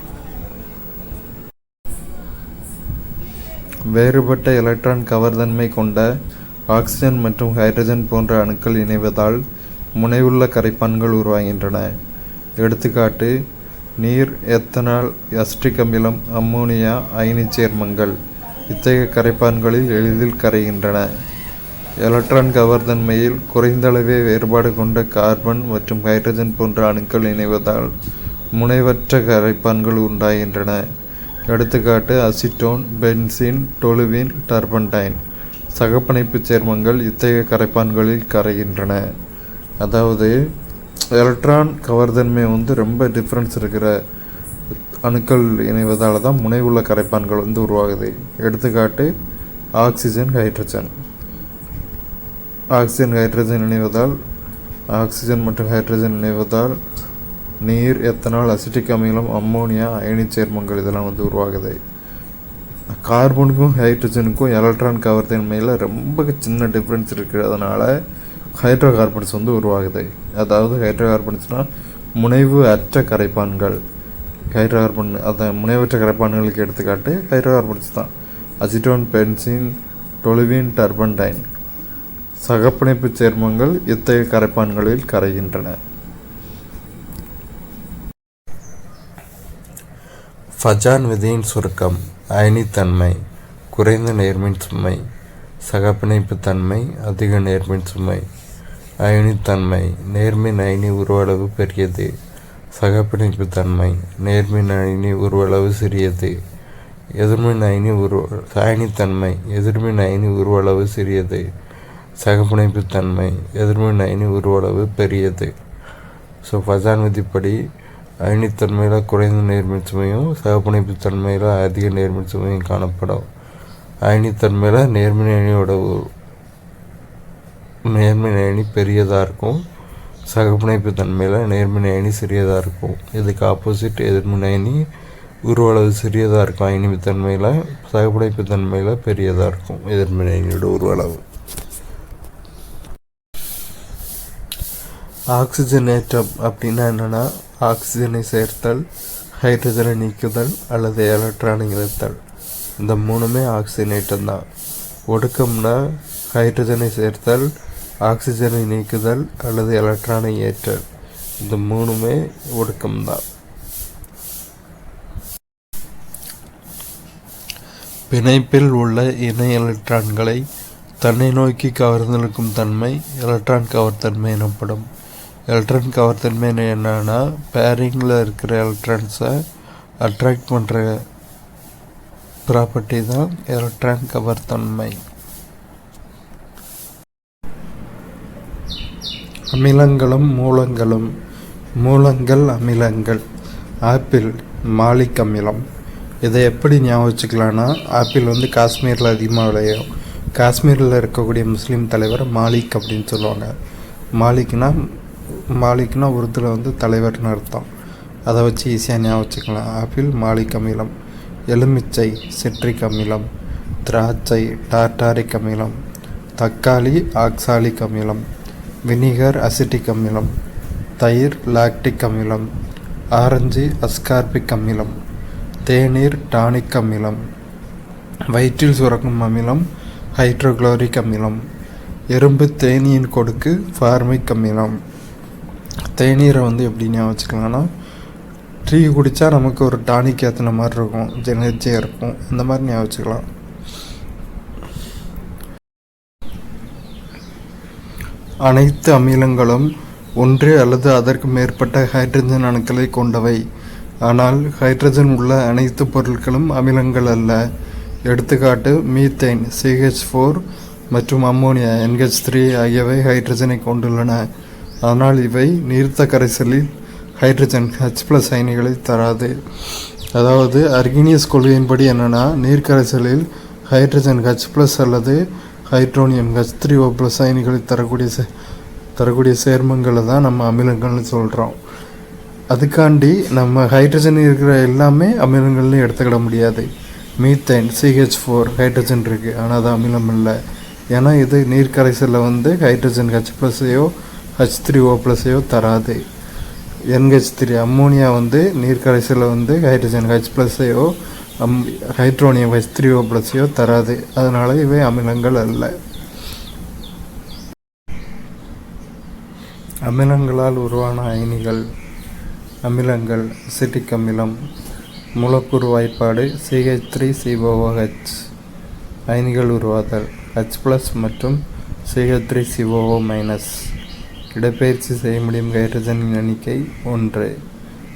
வேறுபட்ட எலக்ட்ரான் கவர்தன்மை கொண்ட ஆக்சிஜன் மற்றும் ஹைட்ரஜன் போன்ற அணுக்கள் இணைவதால் முனைவுள்ள கரைப்பான்கள் உருவாகின்றன. எடுத்துக்காட்டு நீர், எத்தனால், அசிட்டிக் அமிலம், அம்மோனியா அயனிச் சேர்மங்கள். இத்தகைய கரைப்பான்களில் எளிதில் கரைகின்றன. எலக்ட்ரான் கவர்தன்மையில் குறைந்தளவே வேறுபாடு கொண்ட கார்பன் மற்றும் ஹைட்ரஜன் போன்ற அணுக்கள் இணைவதால் முனைவற்ற கரைப்பான்கள் உண்டாகின்றன. எடுத்துக்காட்டு அசிட்டோன், பென்சீன், டொலுவீன், டர்பன்டைன். சகப்பிணைப்பு சேர்மங்கள் இத்தகைய கரைப்பான்களில் கரைகின்றன. அதாவது எலக்ட்ரான் கவர்தன்மை ரொம்ப டிஃப்ரென்ஸ் இருக்கிற அணுக்கள் இணைவதால் தான் முனைவுள்ள கரைப்பான்கள் உருவாகுது. எடுத்துக்காட்டு ஆக்சிஜன், ஹைட்ரஜன். ஆக்சிஜன் மற்றும் ஹைட்ரஜன் இணைவதால் நீர், எத்தனால், அசிட்டிக் அமிலம், அம்மோனியா அயனிச் சேர்மங்கள் இதெல்லாம் உருவாகுது. கார்பனுக்கும் ஹைட்ரஜனுக்கும் எலக்ட்ரான் கவர்தன்மையில் ரொம்ப சின்ன டிஃப்ரென்ஸ் இருக்கிறதுனால ஹைட்ரோ கார்பன்ஸ் உருவாகுது. அதாவது ஹைட்ரோ கார்பன்ஸ்னால் முனைவு அற்ற கரைப்பான்கள். ஹைட்ரோ கார்பன் முனைவற்ற கரைப்பான்களுக்கு எடுத்துக்காட்டு ஹைட்ரோ கார்பன்ஸ் தான். Acetone, benzene, toluene, turpentine. சகப்பிணைப்பு சேர்மங்கள் இத்தகைய கரைப்பான்களில் கரைகின்றன. ஃபஜான் விதியின் சுருக்கம். அயனித்தன்மை குறைந்த நேர்மின் சுமை, சகப்பிணைப்பு தன்மை அதிக நேர்மின் சுமை. அயனித்தன்மை நேர்மின் அயனி உருவளவு பெரியது, சகப்பிணைப்பு தன்மை நேர்மின் அயனி உருவளவு சிறியது. அயனித்தன்மை எதிர்மின் அயனி உருவளவு சிறியது, சகப்பிணைப்பு தன்மை எதிர்மின் அயனி உருவளவு பெரியது. ஸோ ஃபஜான் விதிப்படி அயனித்தன்மையில் குறைந்த நேர்மின் சுமையும் சகப்பிணைப்பு தன்மையில் அதிக நேர்மின் சுமையும் காணப்படும். அயனித்தன்மையில் நேர்மின் அயனி பெரியதாக இருக்கும், சகப்பிணைப்பு தன்மையில் நேர்மின் அயனி சிறியதாக இருக்கும். இதுக்கு ஆப்போசிட் எதிர்மின் அயனி உருவளவு சிறியதாக இருக்கும் அயனித்தன்மையில், சகப்பிணைப்பு தன்மையில் பெரியதாக இருக்கும் எதிர்மின் அயனியோட உருவளவு. ஆக்சிஜனேற்றம் அப்படின்னா என்னென்னா, ஆக்சிஜனை சேர்த்தல், ஹைட்ரஜனை நீக்குதல் அல்லது எலக்ட்ரானை இழத்தல். இந்த 3மே ஆக்சிஜனேற்றம் தான். ஒடுக்கம்னா ஹைட்ரஜனை சேர்த்தல், ஆக்சிஜனை நீக்குதல் அல்லது எலக்ட்ரானை ஏற்றல். இந்த 3மே ஒடுக்கம்தான். பிணைப்பில் உள்ள இணை எலக்ட்ரான்களை தன்னை நோக்கி கவர்ந்தெழுக்கும் தன்மை எலக்ட்ரான் கவர்தன்மை எனப்படும். எலக்ட்ரான் கவர்தன்மை என்னன்னா, பேரிங்கில் இருக்கிற எலக்ட்ரான்ஸை அட்ராக்ட் பண்ணுற ப்ராப்பர்ட்டி தான் எலக்ட்ரான் கவர்தன்மை. அமிலங்களும் மூலங்களும். மூலங்கள், அமிலங்கள். ஆப்பிள் மாலிக் அமிலம். இதை எப்படி ஞாபகம் வச்சுக்கலான்னா, ஆப்பிள் காஷ்மீரில் அதிகமாக விளையும். காஷ்மீரில் இருக்கக்கூடிய முஸ்லீம் தலைவர் மாலிக் அப்படின்னு சொல்லுவாங்க. மாலிக்னா உருதுல தலைவர்னு அர்த்தம். அதை வச்சு ஈஸியாக ஞாபகம் வச்சுக்கலாம். ஆப்பிள் மாலிக் அமிலம். எலுமிச்சை சிட்ரிக் அமிலம், திராட்சை டார்டாரிக் அமிலம், தக்காளி ஆக்சாலிக் அமிலம், வினிகர் அசிட்டிக் அமிலம், தயிர் லாக்டிக் அமிலம், ஆரஞ்சு அஸ்கார்பிக் அமிலம், தேநீர் டானிக் அமிலம், வயிற்றில் சுரக்கும் அமிலம் ஹைட்ரோகுளோரிக் அமிலம், எறும்பு தேனீயின் கொடுக்கு ஃபார்மிக் அமிலம். தேநீரை எப்படி ஞாபகம் வச்சுக்கலாம்னா, டீ குடித்தா நமக்கு ஒரு டானிக் ஏற்றின மாதிரி இருக்கும், எனர்ஜியாக இருக்கும், அந்த மாதிரி ஞாபகம் வச்சுக்கலாம். அனைத்து அமிலங்களும் ஒன்று அல்லது அதற்கு மேற்பட்ட ஹைட்ரஜன் அணுக்களை கொண்டவை. ஆனால் ஹைட்ரஜன் உள்ள அனைத்து பொருட்களும் அமிலங்கள் அல்ல. எடுத்துக்காட்டு மீத்தேன் CH4 மற்றும் அம்மோனியா NH3 ஆகியவை ஹைட்ரஜனை கொண்டுள்ளன. ஆனால் இவை நீர்த்த கரைசலில் ஹைட்ரஜன் H+ அயனிகளை தராது. அதாவது அர்கினியஸ் கொள்கையின்படி என்னென்னா, நீர்க்கரைசலில் ஹைட்ரஜன் H+ அல்லது ஹைட்ரோனியம் H3O+ அயனிகளை தரக்கூடிய சேர்மங்களை தான் நம்ம அமிலங்கள்னு சொல்கிறோம். அதுக்காண்டி நம்ம ஹைட்ரஜன் இருக்கிற எல்லாமே அமிலங்கள்னு எடுத்துக்கிட முடியாது. மீத்தேன் CH4 ஹைட்ரஜன் இருக்குது, ஆனால் அது அமிலம் இல்லை. ஏன்னா இது நீர்க்கரைசலில் ஹைட்ரஜன் H+ஐயோ H3O+ஐயோ தராது. NH3 அம்மோனியா நீர்க்கரைசலில் ஹைட்ரஜன் H+ஐயோ ஹைட்ரோனியம் H3O+ஐயோ தராது. அதனால் இவை அமிலங்கள் அல்ல. அமிலங்களால் உருவான அயனிகள். அமிலங்கள் அசிட்டிக் அமிலம், மூலக்கூறு வாய்ப்பாடு CH3COOH, அயனிகள் உருவாதல் H+ மற்றும் CH3COO-, இடப்பெயர்ச்சி செய்ய முடியும் ஹைட்ரஜனின் எண்ணிக்கை 1.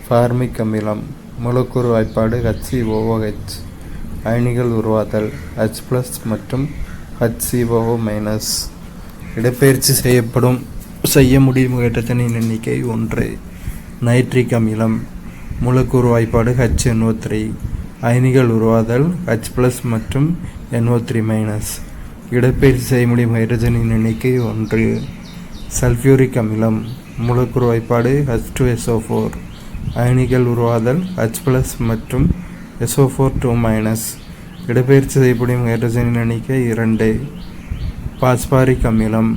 ஃபார்மிக் அமிலம், மூலக்கூறு வாய்ப்பாடு HCOOH, அயனிகள் உருவாதல் H+ மற்றும் HCOO-, இடப்பெயர்ச்சி செய்ய முடியும் ஹைட்ரஜனின் எண்ணிக்கை 1. நைட்ரிக் அமிலம், மூலக்கூறு வாய்ப்பாடு HNO3, அயனிகள் உருவாதல் H+ மற்றும் NO3-, இடப்பெயர்ச்சி செய்ய முடியும் ஹைட்ரஜனின் எண்ணிக்கை 1. சல்ஃபியூரிக் அமிலம், மூலக்கூறு வாய்ப்பாடு H2SO4, அயனிகள் உருவாதல் H+ மற்றும் SO4 2-, இடப்பெயர்ச்சி செய்யப்படும் ஹைட்ரஜனின் எண்ணிக்கை 2. பாஸ்பாரிக் அமிலம்,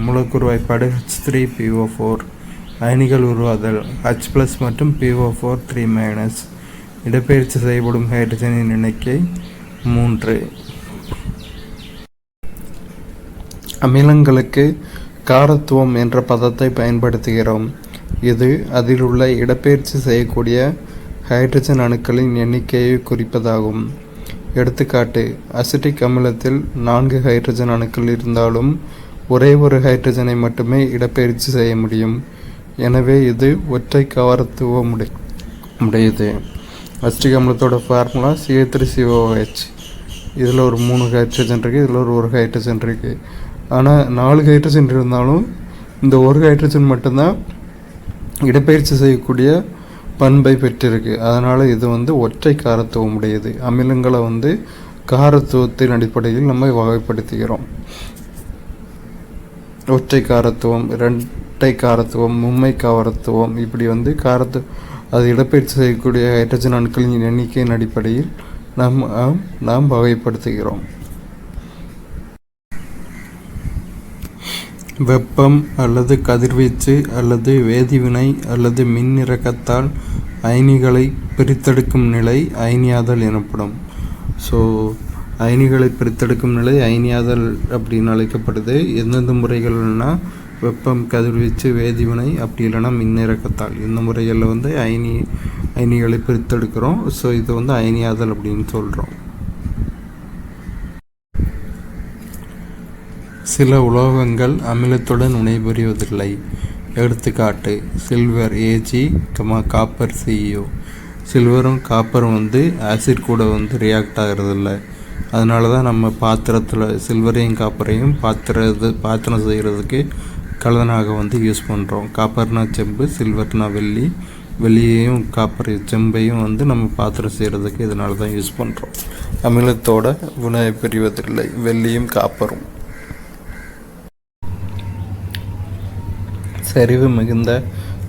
மூலக்கூறு வாய்ப்பாடு H3PO4, அயனிகள் உருவாதல் H+ மற்றும் PO4 3-, இடப்பெயர்ச்சி செய்யப்படும் ஹைட்ரஜனின் எண்ணிக்கை 3. அமிலங்களுக்கு காரத்துவம் என்ற பதத்தை பயன்படுத்துகிறோம். இது அதில் உள்ள இடப்பெயர்ச்சி செய்யக்கூடிய ஹைட்ரஜன் அணுக்களின் எண்ணிக்கையை குறிப்பதாகும். எடுத்துக்காட்டு, அசிட்டிக் அமிலத்தில் 4 ஹைட்ரஜன் அணுக்கள் இருந்தாலும் ஒரே ஒரு ஹைட்ரஜனை மட்டுமே இடப்பெயர்ச்சி செய்ய முடியும். எனவே இது ஒற்றை காரத்துவம் உடையது. அசிட்டிக் அமிலத்தோட ஃபார்முலா CH3COOH. இதில் ஒரு 3 ஹைட்ரஜன் இருக்குது, இதில் ஒரு ஹைட்ரஜன் இருக்குது. ஆனால் 4 ஹைட்ரஜன் இருந்தாலும் இந்த ஒரு ஹைட்ரஜன் மட்டும்தான் இடப்பெயர்ச்சி செய்யக்கூடிய பண்பை பெற்றிருக்கு. அதனால் இது ஒற்றை காரத்துவம் உடையது. அமிலங்களை காரத்துவத்தின் அடிப்படையில் நம்ம வகைப்படுத்துகிறோம். ஒற்றை காரத்துவம், இரட்டை காரத்துவம், மும்மை காரத்துவம், இப்படி அது இடப்பெயர்ச்சி செய்யக்கூடிய ஹைட்ரஜன் அணுக்களின் எண்ணிக்கையின் அடிப்படையில் நாம் வகைப்படுத்துகிறோம். வெப்பம் அல்லது கதிர்வீச்சு அல்லது வேதிவினை அல்லது மின்னிறக்கத்தால் அயனிகளை பிரித்தெடுக்கும் நிலை அயனியாதல் எனப்படும். அயனிகளை பிரித்தெடுக்கும் நிலை அயனியாதல் அப்படின்னு அழைக்கப்படுது. எந்தெந்த முறைகள்னா வெப்பம், கதிர்வீச்சு, வேதிவினை, அப்படி இல்லைன்னா மின்னிறக்கத்தால், இந்த முறைகளில் அயனிகளை பிரித்தெடுக்கிறோம். இது அயனியாதல் அப்படின்னு சொல்கிறோம். சில உலோகங்கள் அமிலத்துடன் வினைபுரிவதில்லை. எடுத்துக்காட்டு, சில்வர் Ag, காப்பர் CEO. சில்வரும் காப்பரும் ஆசிட் கூட ரியாக்ட் ஆகிறதில்ல. அதனால தான் நம்ம பாத்திரத்தில் சில்வரையும் காப்பரையும் பாத்திரம் செய்கிறதுக்கு கலனாக யூஸ் பண்ணுறோம். காப்பர்னா செம்பு, சில்வர்னா வெள்ளி. வெள்ளியையும் காப்பர் செம்பையும் நம்ம பாத்திரம் செய்கிறதுக்கு இதனால தான் யூஸ் பண்ணுறோம். அமிலத்தோட வினைபுரிவதில்லை வெள்ளியும் காப்பரும். செறிவு மிகுந்த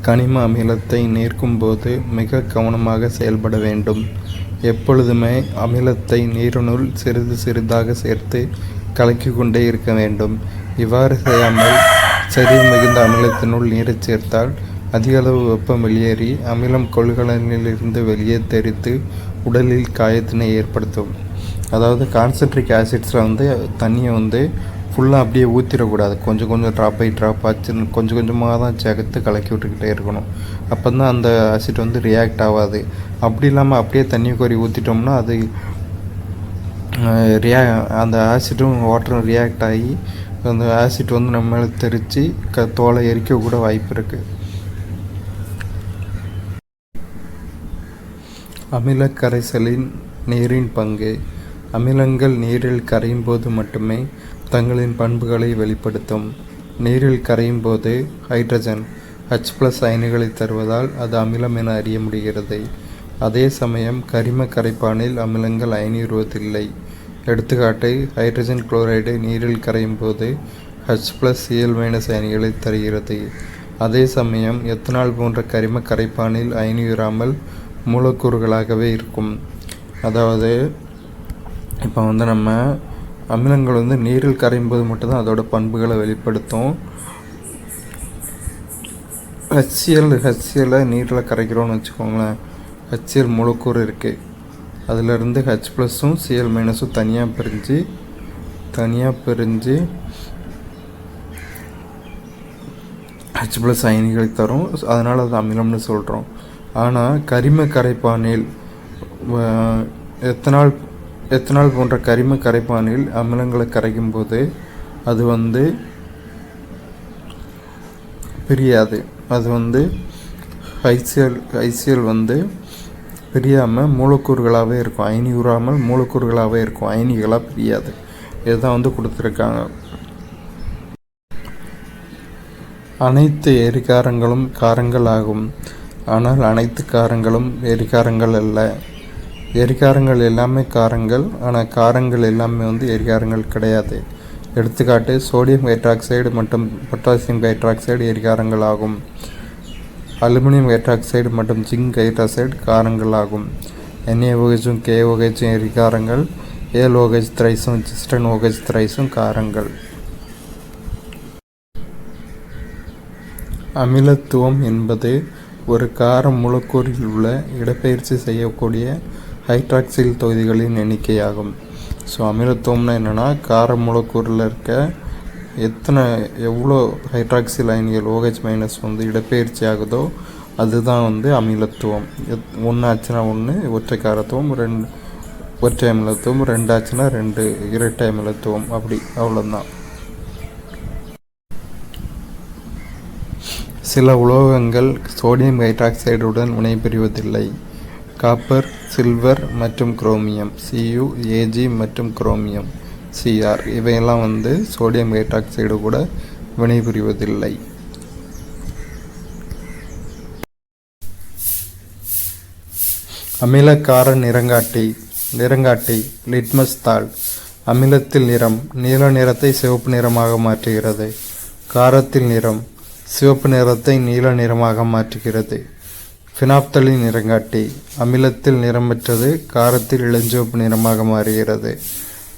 கனிம அமிலத்தை நீர்க்கும்போது மிக கவனமாக செயல்பட வேண்டும். எப்பொழுதுமே அமிலத்தை நீரினுள் சிறிது சிறிதாக சேர்த்து கலக்கி கொண்டே இருக்க வேண்டும். இவ்வாறு செய்யாமல் செறிவு மிகுந்த அமிலத்தினுள் நீரை சேர்த்தால் அதிக அளவு வெப்பம் வெளியேறி அமிலம் கொள்கலனிலிருந்து வெளியே தெரித்து உடலில் காயத்தினை ஏற்படுத்தும். அதாவது கான்சன்ட்ரிக் ஆசிட்ஸில் வந்து தண்ணியை வந்து ஃபுல்லாக அப்படியே ஊற்றிடக்கூடாது. கொஞ்சம் கொஞ்சம் ட்ராப் பை ட்ராப் ஆச்சு கொஞ்சம் கொஞ்சமாக தான் சேர்த்து கலக்கி விட்டுக்கிட்டே இருக்கணும். அப்போ தான் அந்த ஆசிட் வந்து ரியாக்ட் ஆகாது. அப்படி இல்லாமல் அப்படியே தண்ணி கோரி ஊற்றிட்டோம்னா அது அந்த ஆசிட்டும் வாட்டரும் ரியாக்ட் ஆகி அந்த ஆசிட் வந்து நம்ம மேலே தெரித்து தோலை எரிக்க கூட வாய்ப்பு இருக்குது. அமில கரைசலின் நீரின் பங்கு. அமிலங்கள் நீரில் கரையும் போது மட்டுமே தங்களின் பண்புகளை வெளிப்படுத்தும். நீரில் கரையும் போது ஹைட்ரஜன் H+ அயனிகளை தருவதால் அது அமிலம் என அறிய முடிகிறது. அதே சமயம் கரிம கரைப்பானில் அமிலங்கள் அயனியுறுவதில்லை. எடுத்துக்காட்டு, ஹைட்ரஜன் குளோரைடு நீரில் கரையும் போது H+Cl- அயனிகளை தருகிறது. அதே சமயம் எத்தனால் போன்ற கரிம கரைப்பானில் அயனியுறாமல் மூலக்கூறுகளாகவே இருக்கும். அதாவது இப்போ வந்து நம்ம அமிலங்கள் வந்து நீரில் கரையும் போது மட்டும்தான் அதோட பண்புகளை வெளிப்படுத்தும். HCl நீரில் கரைக்கிறோன்னு வச்சுக்கோங்களேன். HCl மூலக்கூறு இருக்குது, அதிலிருந்து H+ம் Cl- தனியாக பிரிஞ்சு H+ அயனிகளை தரும். அதனால் அது அமிலம்னு சொல்கிறோம். ஆனால் கரிம கரைப்பானில் எத்தனால் போன்ற கரிம கரைப்பானில் அமிலங்களை கரைக்கும் போது அது வந்து பிரியாது. அது வந்து HCl வந்து பிரியாமல் மூலக்கூறுகளாகவே இருக்கும். அயனி உறாமல் மூலக்கூறுகளாகவே இருக்கும், அயனிகளாக பிரியாது. இதுதான் வந்து கொடுத்துருக்காங்க. அனைத்து எரிகாரங்களும் காரங்கள் ஆகும். ஆனால் அனைத்து காரங்களும் எரிகாரங்கள் அல்ல. எரிகாரங்கள் எல்லாமே காரங்கள், ஆனால் காரங்கள் எல்லாமே வந்து எரிகாரங்கள் கிடையாது. எடுத்துக்காட்டு, சோடியம் ஹைட்ராக்சைடு மற்றும் பொட்டாசியம் ஹைட்ராக்சைடு எரிகாரங்கள் ஆகும். அலுமினியம் ஹைட்ராக்சைடு மற்றும் ஜிங்க் ஹைட்ராக்சைடு காரங்கள் ஆகும். NaOHும் KOHும் எரிகாரங்கள். AlOH த்ரைஸும் ஜிஸ்டன் OH த்ரைஸும் காரங்கள். அமிலத்துவம் என்பது ஒரு கார மூலக்கூறில் உள்ள இடப்பெயர்ச்சி செய்யக்கூடிய ஹைட்ராக்சில் தொகுதிகளின் எண்ணிக்கையாகும். ஸோ அமிலத்துவம்னா என்னென்னா, கார மூலக்கூறில் இருக்க எவ்வளோ ஹைட்ராக்சில் அயனிகள் OH- வந்து இடப்பெயர்ச்சி ஆகுதோ அதுதான் வந்து அமிலத்துவம். 1 ஆச்சுன்னா 1 ஒற்றை காரத்துவம், 2 ஒற்றை அமிலத்துவம், 2 ஆச்சுன்னா 2 இரட்டை அமிலத்துவம். அப்படி அவ்வளோதான். சில உலோகங்கள் சோடியம் ஹைட்ராக்சைடுடன் வினைபுரிவதில்லை. காப்பர், சில்வர் மற்றும் குரோமியம் Cu, Ag மற்றும் குரோமியம் Cr இவையெல்லாம் வந்து சோடியம் ஹைட்ராக்சைடு கூட வினைபுரிவதில்லை. அமில கார நிறங்காட்டி லிட்மஸ் தாள். அமிலத்தில் நிறம் நீல நிறத்தை சிவப்பு நிறமாக மாற்றுகிறது. காரத்தில் நிறம் சிவப்பு நிறத்தை நீல நிறமாக மாற்றுகிறது. ஃபினாப்தலின் நிறங்காட்டி அமிலத்தில் நிறமற்றது, காரத்தில் இளஞ்சிவப்பு நிறமாக மாறுகிறது.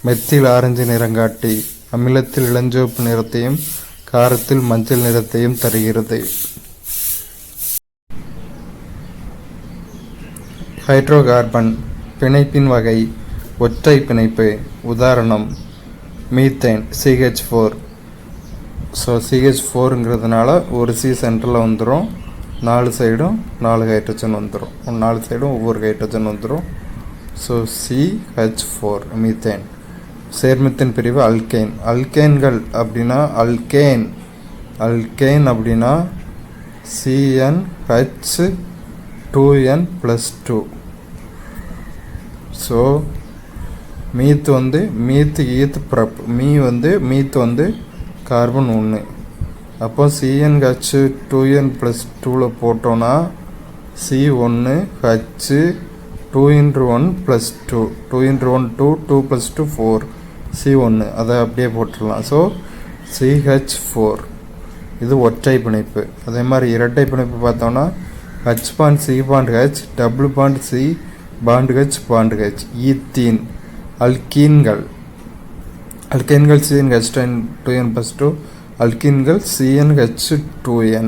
மெத்தில் ஆரஞ்சு நிறங்காட்டி அமிலத்தில் இளஞ்சிவப்பு நிறத்தையும் காரத்தில் மஞ்சள் நிறத்தையும் தருகிறது. ஹைட்ரோகார்பன் பிணைப்பின் வகை. ஒற்றை பிணைப்பு. உதாரணம் மீத்தேன் CH4. ஸோ CH4ங்கிறதுனால ஒரு C சென்டரில் வந்துடும், 4 சைடும் 4 ஹைட்ரஜன் வந்துடும், 4 சைடும் ஒவ்வொரு ஹைட்ரஜன் வந்துடும். So CH4 methane. சேர்மத்தின் பிரிவு அல்கேன். அல்கேன்கள் அப்படின்னா அல்கேன் அப்படின்னா CnH2n+2. ஸோ மீத்து ஈத்து ப்ரப் மீத்து வந்து கார்பன் 1. அப்போ CnH2n+2 போட்டோன்னா C1H 2×1+2 2×1 2 + 2 4 C1 அதை அப்படியே போட்டுடலாம். ஸோ CH4 இது ஒற்றை பிணைப்பு. அதே மாதிரி இரட்டை பிணைப்பு பார்த்தோன்னா H bond C bond H double bond C bond H bond H. Ethene. அல்கீன்கள் CnH2n+2 அல்கீன்கள் CnH2n.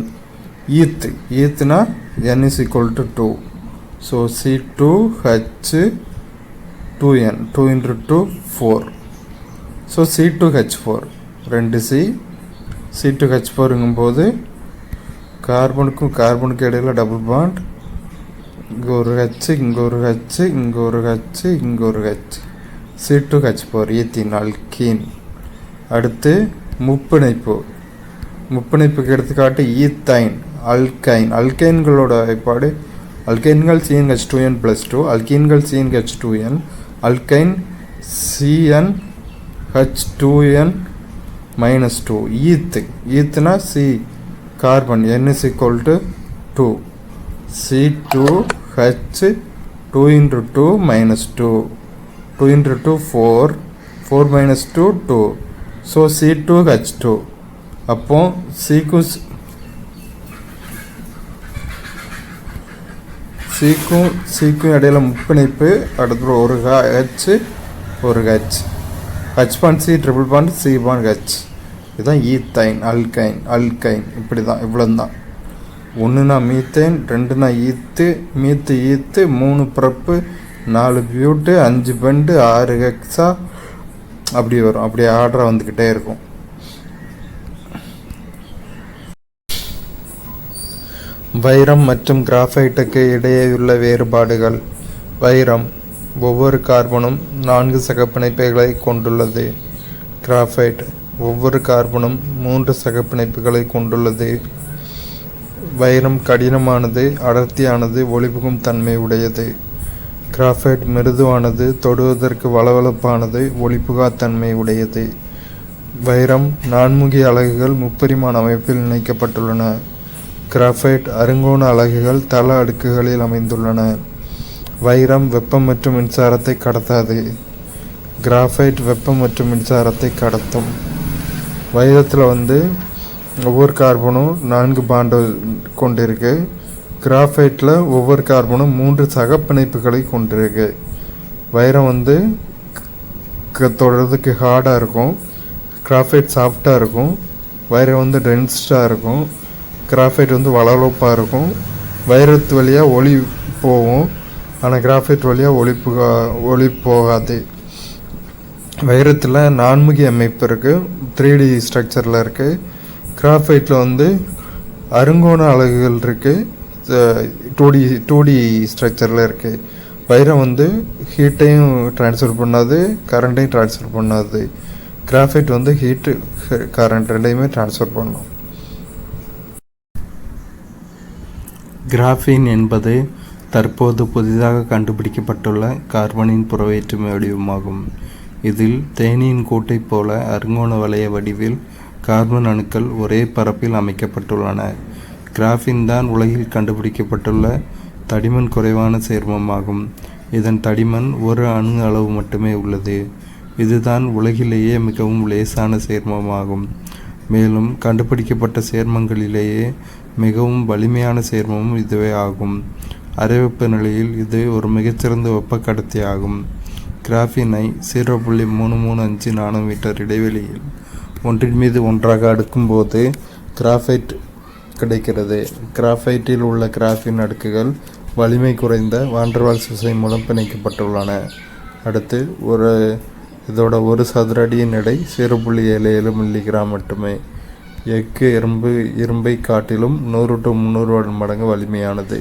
ஈத்துனா n is equal to 2. So C2H2n, 2 into 2 4. So C2H4, 2 C2H4ங்கும்போது கார்பனுக்கும் கார்பனுக்கு இடையில் டபுள் பாண்ட், இங்கே ஒரு H, இங்கே ஒரு H, இங்கே ஒரு H, இங்கே ஒரு H. C2H4 ethene alkene. அடுத்து முப்பிணைப்புக்கு எடுத்துக்காட்டு ஈத்தைன், அல்கைன். அல்கைன்களோட வாய்ப்பாடு அல்கைன்கள் CnH2n + 2, அல்கீன்கள் CnH2n, அல்கைன் CnH2n - 2. ஈத்துனா C carbon n is equal to 2. C2H 2 into 2 minus 2. 2 into 2 4. 4 minus 2 2. So C2H2. அப்போ சிக்கும் இடையில முப்பிணைப்பு. அடுத்து ஒரு H ஒரு H. H bond C, triple bond C bond H. இதுதான் ஈத்தைன் அல்கைன். இப்படி தான், இவ்வளோ தான். 1னா மீத்தேன், 2னா ஈத்து, ஈத்து 3 ப்ரப்பு, 4 பியூட்டு, 5 பெண்டு, 6 ஹெக்ஸா, அப்படி வரும். அப்படி ஆர்டராக வந்துக்கிட்டே இருக்கும். வைரம் மற்றும் கிராஃபைட்டுக்கு இடையேயுள்ள வேறுபாடுகள். வைரம் ஒவ்வொரு கார்பனும் 4 சகப்பிணைப்புகளை கொண்டுள்ளது. கிராஃபைட் ஒவ்வொரு கார்பனும் 3 சகப்பிணைப்புகளை கொண்டுள்ளது. வைரம் கடினமானது, அடர்த்தியானது, ஒளிபுகும் தன்மை உடையது. கிராஃபைட் மிருதுவானது, தொடுவதற்கு வளவளப்பானது, ஒளிபுகா தன்மை உடையது. வைரம் நான்முகி அலகுகள் முப்பரிமாண அமைப்பில் இணைக்கப்பட்டுள்ளன. கிராஃபைட் அருங்கோண அலகுகள் தள அடுக்குகளில் அமைந்துள்ளன. வைரம் வெப்பம் மற்றும் மின்சாரத்தை கடத்தாது. கிராஃபைட் வெப்பம் மற்றும் மின்சாரத்தை கடத்தும். வைரத்தில் ஒவ்வொரு கார்பனும் 4 பாண்டு கொண்டிருக்கு. கிராஃபைட்டில் ஒவ்வொரு கார்பனும் 3 சகப்பிணைப்புகளை கொண்டிருக்கு. வைரம் தொடர்றதுக்கு ஹார்டாக இருக்கும், கிராஃபைட் சாஃப்டாக இருக்கும். வைரம் டென்ஸ்டாக இருக்கும், கிராஃபைட் வளவளப்பாக இருக்கும். வைரத்து வழியாக ஒளி போகும், ஆனால் கிராஃபைட் வழியாக ஒளி போகாது. வைரத்தில் நான்முகி அமைப்பு இருக்குது, 3D ஸ்ட்ரக்சரில் இருக்குது. கிராஃபைட்டில் அருங்கோண அலகுகள் இருக்குது, 2D ஸ்ட்ரக்சரில் இருக்குது. வைரம் ஹீட்டையும் ட்ரான்ஸ்ஃபர் பண்ணாது, கரண்ட்டையும் ட்ரான்ஸ்ஃபர் பண்ணாது. கிராஃபைட் ஹீட்டு கரண்ட் ரெண்டையுமே ட்ரான்ஸ்ஃபர் பண்ணும். கிராஃபீன் என்பது தற்போது புதிதாக கண்டுபிடிக்கப்பட்டுள்ள கார்பனின் புறவேற்றுமை வடிவமாகும். இதில் தேனீயின் கூட்டைப் போல அருங்கோண வளைய வடிவில் கார்பன் அணுக்கள் ஒரே பரப்பில் அமைக்கப்பட்டுள்ளன. கிராஃபீன் தான் உலகில் கண்டுபிடிக்கப்பட்டுள்ள தடிமன் குறைவான சேர்மமாகும். இதன் தடிமன் 1 அணு அளவு மட்டுமே உள்ளது. இதுதான் உலகிலேயே மிகவும் லேசான சேர்மமாகும். மேலும் கண்டுபிடிக்கப்பட்ட சேர்மங்களிலேயே மிகவும் வலிமையான சேர்மமும் இதுவே ஆகும். அரைவெப்ப நிலையில் இது ஒரு மிகச்சிறந்த வெப்ப கடத்தி ஆகும். கிராஃபீனை 0.335 நானோமீட்டர் இடைவெளியில் ஒன்றின் மீது ஒன்றாக அடுக்கும்போது கிராஃபைட் கிடைக்கிறது. கிராஃபைட்டில் உள்ள கிராஃபீன் அடுக்குகள் வலிமை குறைந்த வாண்டர்வால்ஸ் விசை மூலம் பிணைக்கப்பட்டுள்ளன. அடுத்து இதோட ஒரு சதுர அடியின் எடை 0.77 மில்லிகிராம் மட்டுமே. எஃகு இரும்பை காட்டிலும் 100 to 300 மடங்கு வலிமையானது.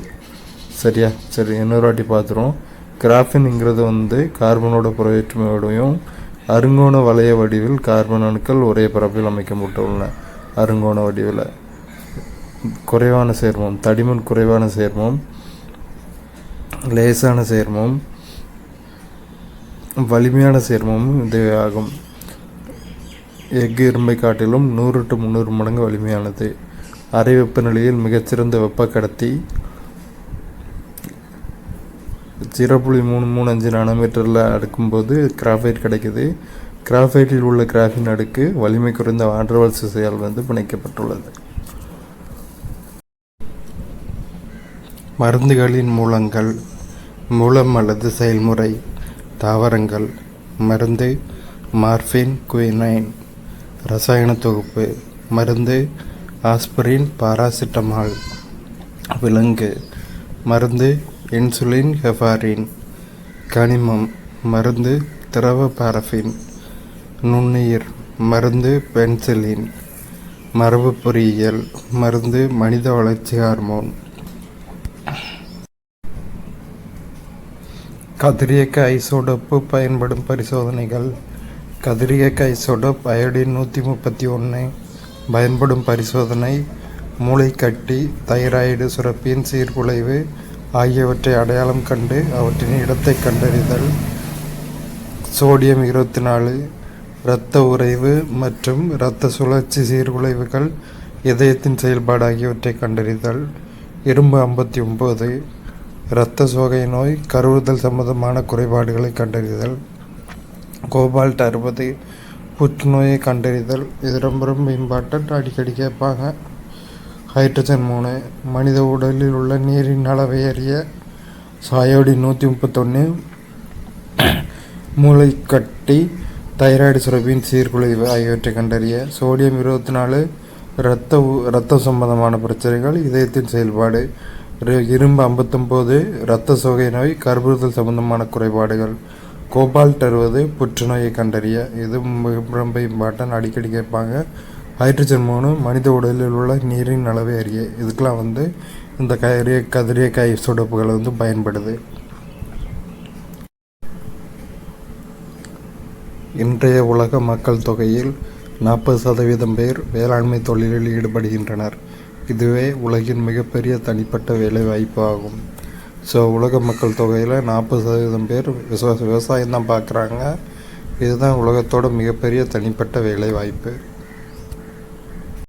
சரியா? சரி, இன்னொரு வாட்டி பார்த்துருவோம். கிராஃபீன்ங்கிறது கார்பனோட புறவேற்றுமையோடையும் அருங்கோண வளைய வடிவில் கார்பன் அணுக்கள் ஒரே பரப்பில் அமைக்கப்பட்டுள்ளன. அருங்கோண வடிவில் குறைவான சேர்மம், தடிமன் குறைவான சேர்மம், லேசான சேர்மம், வலிமையான சேர்மமும் இதுவே ஆகும். எஃகு இரும்பை காட்டிலும் 100 to 300 மடங்கு வலிமையானது. அறை வெப்பநிலையில் மிகச்சிறந்த வெப்ப கடத்தி. 0.335 நானோமீட்டரில் அடுக்கும்போது கிராஃபைட் கிடைக்குது. கிராஃபைட்டில் உள்ள கிராஃபின் அடுக்கு வலிமை குறைந்த வாண்டர்வால்ஸ் விசையால் பிணைக்கப்பட்டுள்ளது. மருந்துகளின் மூலங்கள். மூலம் அல்லது செயல்முறை. தாவரங்கள். மருந்து மார்பின், குயினைன். ரசாயன தொகுப்பு. மருந்து ஆஸ்பிரின் பாராசிட்டமால். விலங்கு மருந்து இன்சுலின் ஹெபாரின். கனிமம் மருந்து திரவ பாரஃபின். நுண்ணுயிர் மருந்து பென்சிலின். மரபு பொறியியல் மருந்து மனித வளர்ச்சி ஹார்மோன். கதிரியக்க ஐசோடோப்பு பயன்படும் பரிசோதனைகள். கதிரியக்க ஐசோடோப் அயோடின் 131 பயன்படும் பரிசோதனை மூளைக்கட்டி, தைராய்டு சுரப்பியின் சீர்குலைவு ஆகியவற்றை அடையாளம் கண்டு அவற்றின் இடத்தை கண்டறிதல். சோடியம் 24 இரத்த உறைவு மற்றும் இரத்த சுழற்சி சீர்குலைவுகள், இதயத்தின் செயல்பாடு ஆகியவற்றை கண்டறிதல். இரும்பு 59 இரத்த சோகை நோய், கருவுறுதல் சம்பந்தமான குறைபாடுகளை கண்டறிதல். கோபால்ட் 60 புற்றுநோயை கண்டறிதல். இது ரொம்ப இம்பார்ட்டன்ட், அடிக்கடி கேட்பாங்க. ஹைட்ரஜன் 3 மனித உடலில் உள்ள நீரின் அளவை அறிய. அயோடின் 131 மூளைக்கட்டி, தைராய்டு சுரப்பியின் சீர்குலைவு ஆகியவற்றை கண்டறிய. சோடியம் 24 இரத்தம் சம்பந்தமான பிரச்சனைகள், இதயத்தின் செயல்பாடு. இரும்பு 59 இரத்த சோகை நோய், கருவுறுதல் சம்பந்தமான குறைபாடுகள். கோபால்ட் 60 புற்றுநோயை கண்டறிய. இது ரொம்ப இம்பார்ட்டன், அடிக்கடி கேட்பாங்க. ஹைட்ரஜன் 3 மனித உடலில் உள்ள நீரின் அளவை அறிய. இதுக்கெலாம் இந்த கதிரியக்க ஐசோடோப்புகள் பயன்படுது. இன்றைய உலக மக்கள் தொகையில் 40% பேர் வேளாண்மை தொழிலில் ஈடுபடுகின்றனர். இதுவே உலகின் மிகப்பெரிய தனிப்பட்ட வேலை வாய்ப்பு ஆகும். உலக மக்கள் தொகையில் 40% பேர் விவசாயம் தான் பார்க்குறாங்க. இதுதான் உலகத்தோட மிகப்பெரிய தனிப்பட்ட வேலை வாய்ப்பு.